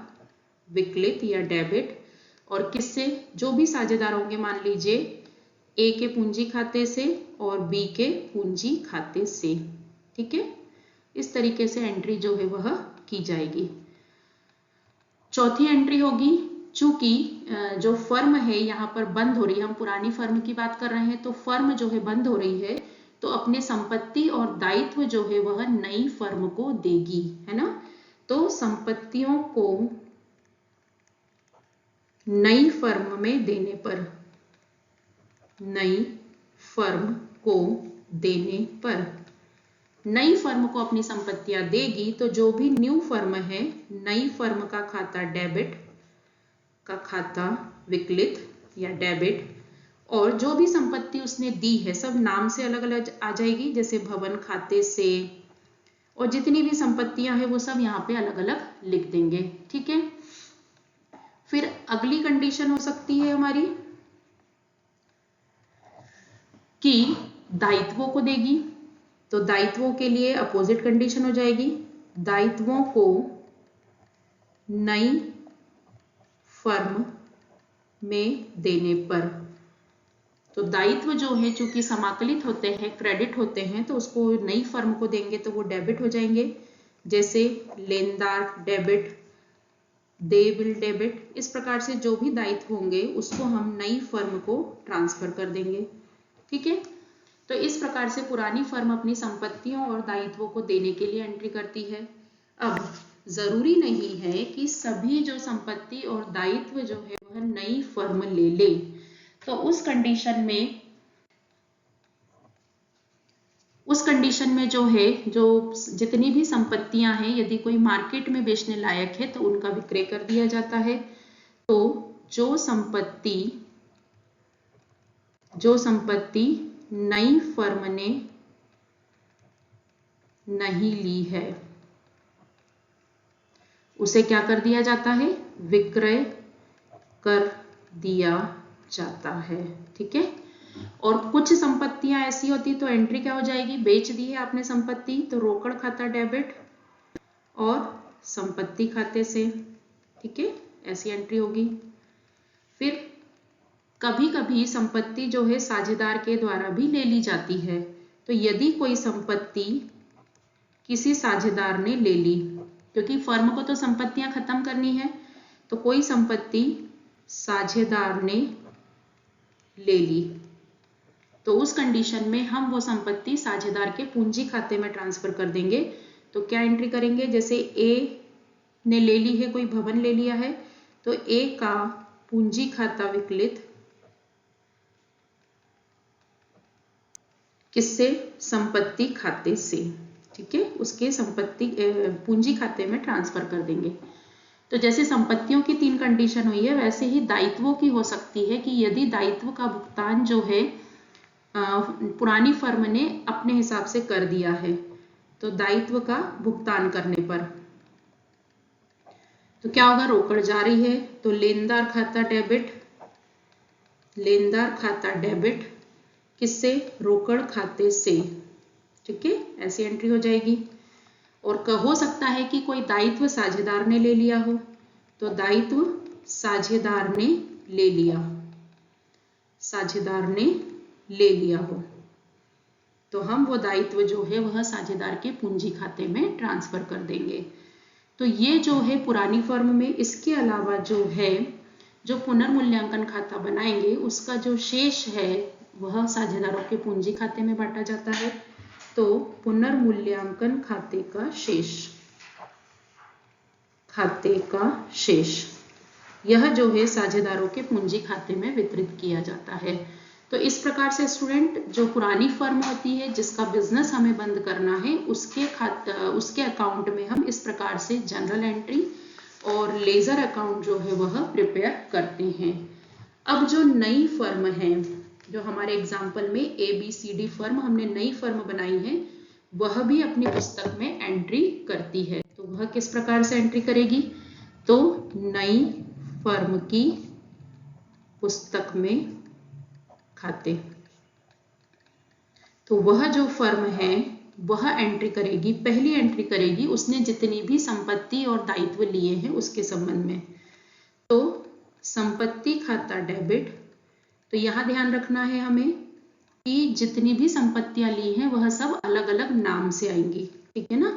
विकलित या डेबिट, और किससे? जो भी साझेदार होंगे, मान लीजिए A के पूंजी खाते से और B के पूंजी खाते से। ठीक है, इस तरीके से एंट्री जो है वह की जाएगी। चौथी एंट्री होगी, चूंकि जो फर्म है यहाँ पर बंद हो रही है, हम पुरानी फर्म की बात कर रहे हैं, तो फर्म जो है बंद हो रही है तो अपने संपत्ति और दायित्व जो है वह नई फर्म को देगी, है ना। तो संपत्तियों को नई फर्म में देने पर, नई फर्म को देने पर नई फर्म को अपनी संपत्तियां देगी तो जो भी न्यू फर्म है, नई फर्म का खाता डेबिट का खाता विकलित या डेबिट, और जो भी संपत्ति उसने दी है सब नाम से अलग अलग आ जाएगी, जैसे भवन खाते से, और जितनी भी संपत्तियां हैं वो सब यहाँ पे अलग अलग लिख देंगे। ठीक है, फिर अगली कंडीशन हो सकती है हमारी कि दायित्वों को देगी, तो दायित्वों के लिए अपोजिट कंडीशन हो जाएगी, दायित्वों को नई फर्म में देने पर। तो दायित्व जो है चूंकि समाकलित होते हैं, क्रेडिट होते हैं, तो उसको नई फर्म को देंगे तो वो डेबिट हो जाएंगे, जैसे लेनदार डेबिट, दे बिल डेबिट। इस प्रकार से जो भी दायित्व होंगे उसको हम नई फर्म को ट्रांसफर कर देंगे। ठीक है, तो इस प्रकार से पुरानी फर्म अपनी संपत्तियों और दायित्वों को देने के लिए एंट्री करती है। अब जरूरी नहीं है कि सभी जो संपत्ति और दायित्व जो है वह नई फर्म ले ले, तो उस कंडीशन में जो है, जो जितनी भी संपत्तियां हैं, यदि कोई मार्केट में बेचने लायक है तो उनका विक्रय कर दिया जाता है। तो जो संपत्ति नई फर्म ने नहीं ली है उसे क्या कर दिया जाता है, विक्रय कर दिया जाता है। ठीक है, और कुछ संपत्तियां ऐसी होती तो एंट्री क्या हो जाएगी, बेच दी है आपने संपत्ति तो रोकड़ खाता डेबिट और संपत्ति खाते से। ठीक है, ऐसी एंट्री होगी। फिर कभी कभी संपत्ति जो है साझेदार के द्वारा भी ले ली जाती है, तो यदि कोई संपत्ति किसी साझेदार ने ले ली, क्योंकि फर्म को तो संपत्तियां खत्म करनी है, तो कोई संपत्ति साझेदार ने ले ली, तो उस कंडीशन में हम वो संपत्ति साझेदार के पूंजी खाते में ट्रांसफर कर देंगे। तो क्या एंट्री करेंगे, जैसे ए ने ले ली है, कोई भवन ले लिया है, तो ए का पूंजी खाता विकलित किससे, संपत्ति खाते से। ठीक है, उसके संपत्ति पूंजी खाते में ट्रांसफर कर देंगे। तो जैसे संपत्तियों की 3 कंडीशन हुई है, वैसे ही दायित्वों की हो सकती है कि यदि दायित्व का भुगतान जो है पुरानी फर्म ने अपने हिसाब से कर दिया है, तो दायित्व का भुगतान करने पर तो क्या होगा, रोकड़ जारी है तो लेनदार खाता डेबिट किससे, रोकड़ खाते से। ठीक है, ऐसी एंट्री हो जाएगी। और हो सकता है कि कोई दायित्व साझेदार ने ले लिया हो, तो दायित्व साझेदार ने ले लिया हो, तो हम वो दायित्व जो है वह साझेदार के पूंजी खाते में ट्रांसफर कर देंगे। तो ये जो है पुरानी फर्म में, इसके अलावा जो है जो पुनर्मूल्यांकन खाता बनाएंगे उसका जो शेष है वह साझेदारों के पूंजी खाते में बांटा जाता है। तो पुनर्मूल्यांकन खाते का शेष यह जो है साझेदारों के पूंजी खाते में वितरित किया जाता है। तो इस प्रकार से स्टूडेंट, जो पुरानी फर्म होती है जिसका बिजनेस हमें बंद करना है, उसके अकाउंट में हम इस प्रकार से जनरल एंट्री और लेजर अकाउंट जो है वह प्रिपेयर करते हैं। अब जो नई फर्म है, जो हमारे एग्जाम्पल में ABCD फर्म हमने नई फर्म बनाई है, वह भी अपनी पुस्तक में एंट्री करती है। तो वह किस प्रकार से एंट्री करेगी, तो नई फर्म की पुस्तक में खाते, तो वह जो फर्म है वह एंट्री करेगी, पहली एंट्री करेगी उसने जितनी भी संपत्ति और दायित्व लिए हैं उसके संबंध में। तो संपत्ति खाता डेबिट, तो यहां ध्यान रखना है हमें कि जितनी भी संपत्तियां ली हैं वह सब अलग अलग नाम से आएंगी। ठीक है ना,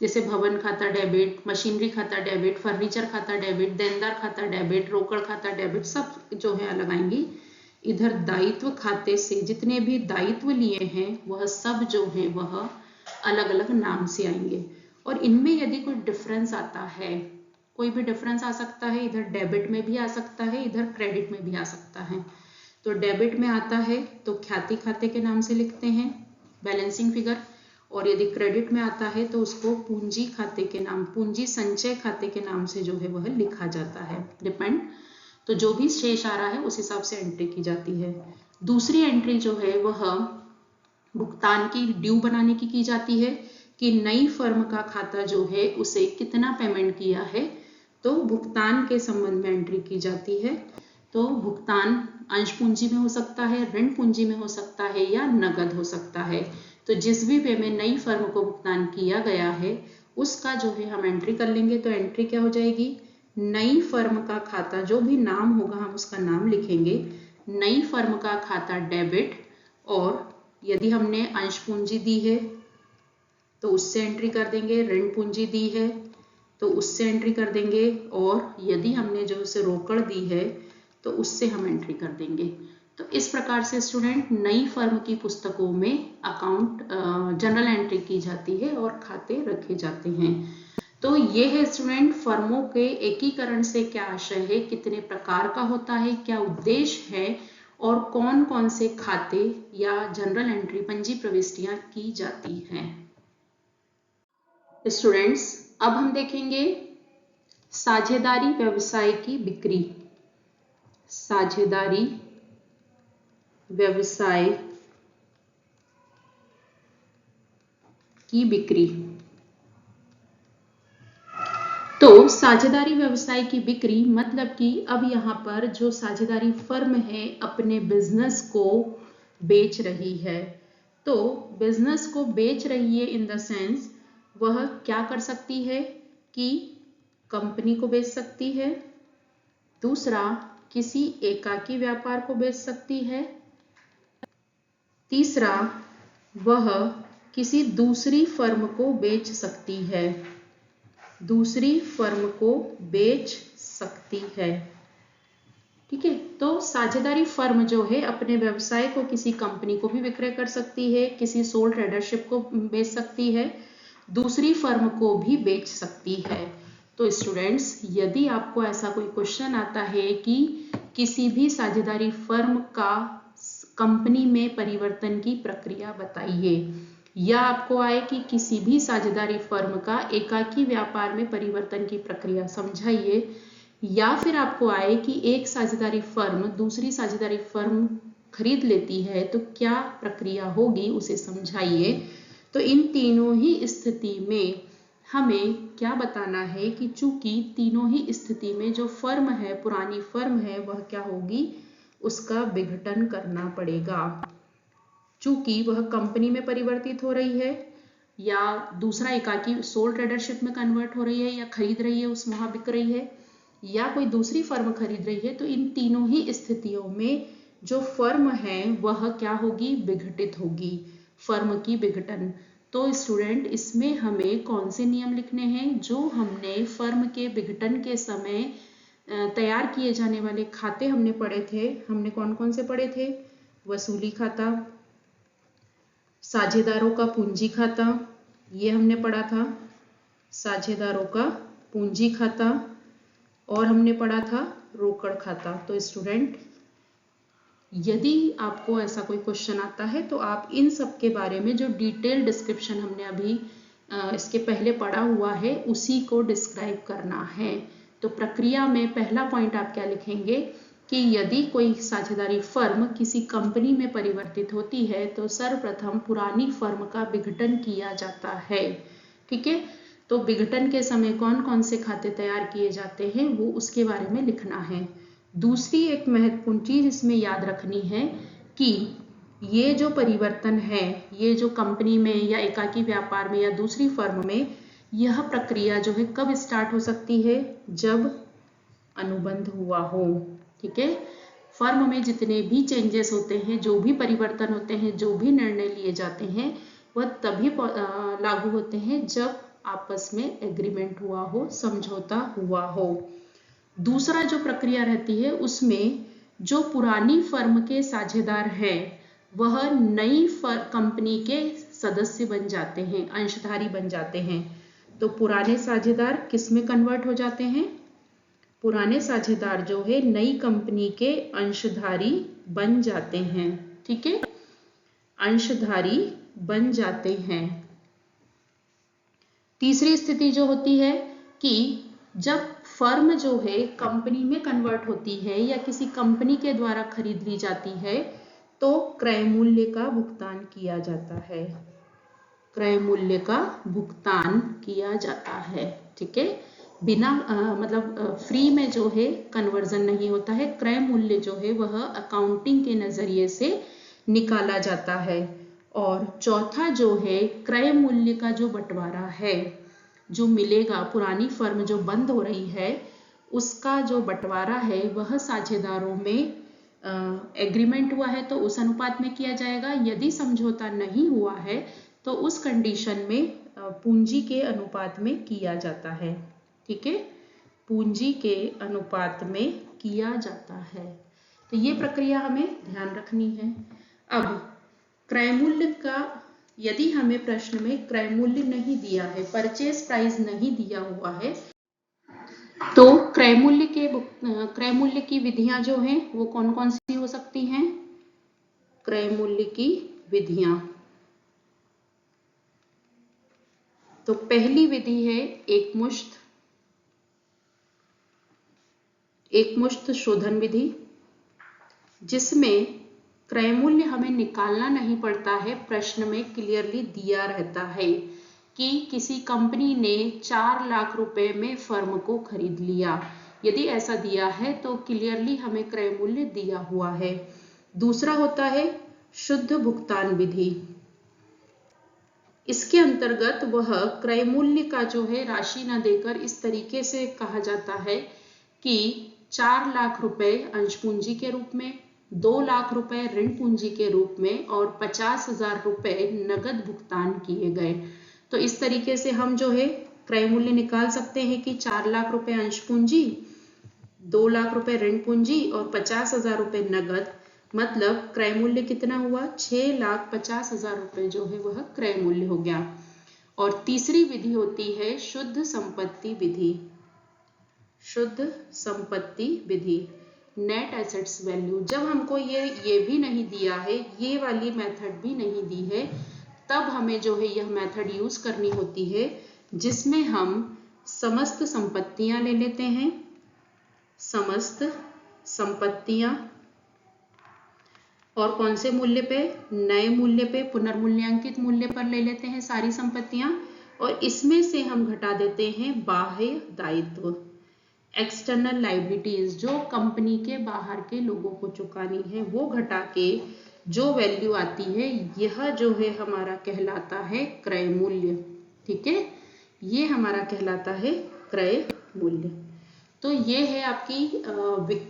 जैसे भवन खाता डेबिट, मशीनरी खाता डेबिट, फर्नीचर खाता डेबिट, देनदार खाता डेबिट, रोकड़ खाता डेबिट, सब जो है अलग आएंगी। इधर दायित्व खाते से जितने भी दायित्व लिए हैं वह सब जो है वह अलग अलग नाम से आएंगे। और इनमें यदि कोई डिफरेंस आता है, कोई भी डिफरेंस आ सकता है, इधर डेबिट में भी आ सकता है, इधर क्रेडिट में भी आ सकता है। तो डेबिट में आता है तो ख्याति खाते के नाम से लिखते हैं बैलेंसिंग फिगर, और यदि क्रेडिट में आता है तो उसको पूंजी खाते के नाम, पूंजी संचय खाते के नाम से जो है वह लिखा जाता है। डिपेंड, तो जो भी शेष आ रहा है उस हिसाब से एंट्री की जाती है। दूसरी एंट्री जो है वह भुगतान की ड्यू बनाने की जाती है कि नई फर्म का खाता जो है उसे कितना पेमेंट किया है, तो भुगतान के संबंध में एंट्री की जाती है। तो भुगतान अंश पूंजी में हो सकता है, ऋण पूंजी में हो सकता है या नगद हो सकता है। तो जिस भी वे में नई फर्म को भुगतान किया गया है उसका जो है हम एंट्री कर लेंगे। तो एंट्री क्या हो जाएगी, नई फर्म का खाता, जो भी नाम होगा हम उसका नाम लिखेंगे, नई फर्म का खाता डेबिट, और यदि हमने अंश पूंजी दी है तो उससे एंट्री कर देंगे, ऋण पूंजी दी है तो उससे एंट्री कर देंगे, और यदि हमने जो उसे रोकड़ दी है तो उससे हम एंट्री कर देंगे। तो इस प्रकार से स्टूडेंट नई फर्म की पुस्तकों में अकाउंट जनरल एंट्री की जाती है और खाते रखे जाते हैं। तो ये है स्टूडेंट फर्मों के एकीकरण से क्या आशय है, कितने प्रकार का होता है, क्या उद्देश्य है, और कौन कौन से खाते या जनरल एंट्री पंजी प्रविष्टियां की जाती हैं। स्टूडेंट्स अब हम देखेंगे साझेदारी व्यवसाय की बिक्री। साझेदारी व्यवसाय की बिक्री। तो साझेदारी व्यवसाय की बिक्री मतलब कि अब यहाँ पर जो साझेदारी फर्म है अपने बिजनेस को बेच रही है। तो बिजनेस को बेच रही है इन द सेंस वह क्या कर सकती है कि कंपनी को बेच सकती है, दूसरा किसी एकाकी व्यापार को बेच सकती है, तीसरा वह किसी दूसरी फर्म को बेच सकती है, दूसरी फर्म को बेच सकती है। ठीक है, तो साझेदारी फर्म जो है अपने व्यवसाय को किसी कंपनी को भी विक्रय कर सकती है, किसी सोल ट्रेडरशिप को बेच सकती है, दूसरी फर्म को भी बेच सकती है। तो स्टूडेंट्स यदि आपको ऐसा कोई क्वेश्चन आता है कि किसी भी साझेदारी फर्म का कंपनी में परिवर्तन की प्रक्रिया बताइए, या आपको आए कि किसी भी साझेदारी फर्म का एकाकी व्यापार में परिवर्तन की प्रक्रिया समझाइए, या फिर आपको आए कि एक साझेदारी फर्म दूसरी साझेदारी फर्म खरीद लेती है तो क्या प्रक्रिया होगी उसे समझाइए, तो इन तीनों ही स्थिति में हमें क्या बताना है कि चूंकि तीनों ही स्थिति में जो फर्म है, पुरानी फर्म है, वह क्या होगी, उसका विघटन करना पड़ेगा। चूंकि वह कंपनी में परिवर्तित हो रही है या दूसरा एकाकी सोल ट्रेडरशिप में कन्वर्ट हो रही है या खरीद रही है, उस वहां बिक रही है, या कोई दूसरी फर्म खरीद रही है, तो इन तीनों ही स्थितियों में जो फर्म है वह क्या होगी, विघटित होगी, फर्म की विघटन। तो स्टूडेंट इसमें हमें कौन से नियम लिखने हैं, जो हमने फर्म के विघटन के समय तैयार किए जाने वाले खाते हमने पढ़े थे। हमने कौन कौन से पढ़े थे, वसूली खाता, साझेदारों का पूंजी खाता, ये हमने पढ़ा था, साझेदारों का पूंजी खाता, और हमने पढ़ा था रोकड़ खाता। तो स्टूडेंट यदि आपको ऐसा कोई क्वेश्चन आता है तो आप इन सब के बारे में जो डिटेल डिस्क्रिप्शन हमने अभी इसके पहले पढ़ा हुआ है उसी को डिस्क्राइब करना है। तो प्रक्रिया में पहला पॉइंट आप क्या लिखेंगे कि यदि कोई साझेदारी फर्म किसी कंपनी में परिवर्तित होती है तो सर्वप्रथम पुरानी फर्म का विघटन किया जाता है। ठीक है, तो विघटन के समय कौन कौन से खाते तैयार किए जाते हैं वो उसके बारे में लिखना है। दूसरी एक महत्वपूर्ण चीज इसमें याद रखनी है कि ये जो परिवर्तन है, ये जो कंपनी में या एकाकी व्यापार में या दूसरी फर्म में, यह प्रक्रिया जो है कब स्टार्ट हो सकती है, जब अनुबंध हुआ हो। ठीक है, फर्म में जितने भी चेंजेस होते हैं, जो भी परिवर्तन होते हैं, जो भी निर्णय लिए जाते हैं, वह तभी लागू होते हैं जब आपस में एग्रीमेंट हुआ हो, समझौता हुआ हो। दूसरा जो प्रक्रिया रहती है उसमें जो पुरानी फर्म के साझेदार हैं वह नई कंपनी के सदस्य बन जाते हैं, अंशधारी बन जाते हैं। तो पुराने साझेदार किस में कन्वर्ट हो जाते हैं, पुराने साझेदार जो है नई कंपनी के अंशधारी बन जाते हैं। ठीक है, अंशधारी बन जाते हैं। तीसरी स्थिति जो होती है कि जब फर्म जो है कंपनी में कन्वर्ट होती है या किसी कंपनी के द्वारा खरीद ली जाती है तो क्रय मूल्य का भुगतान किया जाता है। क्रय मूल्य का भुगतान किया जाता है। ठीक है, बिना मतलब फ्री में जो है कन्वर्जन नहीं होता है। क्रय मूल्य जो है वह अकाउंटिंग के नजरिए से निकाला जाता है। और चौथा जो है क्रय मूल्य का जो बंटवारा है, जो मिलेगा, पुरानी फर्म जो बंद हो रही है उसका जो बंटवारा है वह साझेदारों में एग्रीमेंट हुआ है तो उस अनुपात में किया जाएगा। यदि समझौता नहीं हुआ है तो उस कंडीशन में पूंजी के अनुपात में किया जाता है। ठीक है, पूंजी के अनुपात में किया जाता है। तो ये प्रक्रिया हमें ध्यान रखनी है। अब क्रय मूल्य का, यदि हमें प्रश्न में क्रय मूल्य नहीं दिया है, परचेज प्राइस नहीं दिया हुआ है, तो क्रय मूल्य की विधियां जो हैं वो कौन कौन सी हो सकती हैं? क्रय मूल्य की विधियां, तो पहली विधि है एकमुश्त शोधन विधि, जिसमें क्रय मूल्य हमें निकालना नहीं पड़ता है। प्रश्न में क्लियरली दिया रहता है कि किसी कंपनी ने 4 लाख रुपए में फर्म को खरीद लिया। यदि ऐसा दिया है तो क्लियरली हमें क्रय मूल्य दिया हुआ है। दूसरा होता है शुद्ध भुगतान विधि। इसके अंतर्गत वह क्रय मूल्य का जो है राशि न देकर इस तरीके से कहा जाता है कि 4 लाख रुपए अंश पूंजी के रूप में, 2 लाख रुपए ऋण पूंजी के रूप में और 50,000 रुपए नगद भुगतान किए गए। तो इस तरीके से हम जो है क्रय मूल्य निकाल सकते हैं कि 4 लाख रुपए अंश पूंजी, 2 लाख रुपए ऋण पूंजी और 50,000 रुपए नगद, मतलब क्रय मूल्य कितना हुआ? 6,50,000 रुपए जो है वह क्रय मूल्य हो गया। और तीसरी विधि होती है शुद्ध संपत्ति विधि। शुद्ध संपत्ति विधि, नेट एसेट्स वैल्यू। जब हमको ये भी नहीं दिया है, ये वाली मेथड भी नहीं दी है, तब हमें जो है यह मेथड यूज करनी होती है, जिसमें हम समस्त संपत्तियां ले लेते हैं। समस्त संपत्तियां, और कौन से मूल्य पे? नए मूल्य पे, पुनर्मूल्यांकित मूल्य पर ले लेते हैं सारी संपत्तियां। और इसमें से हम घटा देते हैं बाह्य दायित्व, एक्सटर्नल लाइबिलिटीज, जो कंपनी के बाहर के लोगों को चुकानी है, वो घटा के जो वैल्यू आती है, यह जो है हमारा कहलाता है क्रय मूल्य। ठीक है, ये हमारा कहलाता है क्रय मूल्य। तो ये है आपकी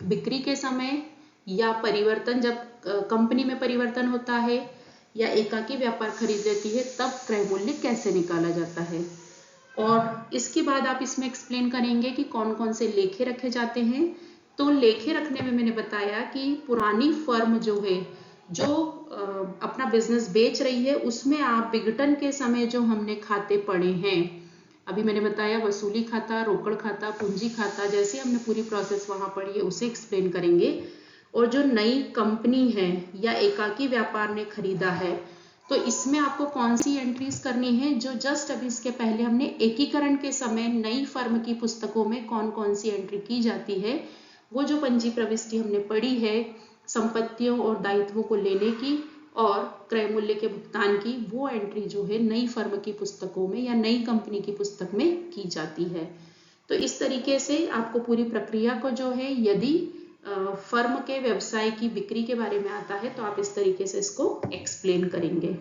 बिक्री के समय या परिवर्तन, जब कंपनी में परिवर्तन होता है या एकाकी व्यापार खरीद लेती है, तब क्रय मूल्य कैसे निकाला जाता है। और इसके बाद आप इसमें एक्सप्लेन करेंगे कि कौन कौन से लेखे रखे जाते हैं। तो लेखे रखने में मैंने बताया कि पुरानी फर्म जो है, जो अपना बिजनेस बेच रही है, उसमें आप विघटन के समय जो हमने खाते पढ़े हैं, अभी मैंने बताया वसूली खाता, रोकड़ खाता, पूंजी खाता, जैसे हमने पूरी प्रोसेस वहां पढ़ी है उसे एक्सप्लेन करेंगे। और जो नई कंपनी है या एकाकी व्यापार ने खरीदा है, तो इसमें आपको कौन सी एंट्रीज करनी है, जो जस्ट अभी इसके पहले हमने एकीकरण के समय नई फर्म की पुस्तकों में कौन कौन सी एंट्री की जाती है, वो जो पंजी प्रविष्टि हमने पढ़ी है संपत्तियों और दायित्वों को लेने की और क्रय मूल्य के भुगतान की, वो एंट्री जो है नई फर्म की पुस्तकों में या नई कंपनी की पुस्तक में की जाती है। तो इस तरीके से आपको पूरी प्रक्रिया को जो है, यदि फर्म के व्यवसाय की बिक्री के बारे में आता है, तो आप इस तरीके से इसको एक्सप्लेन करेंगे।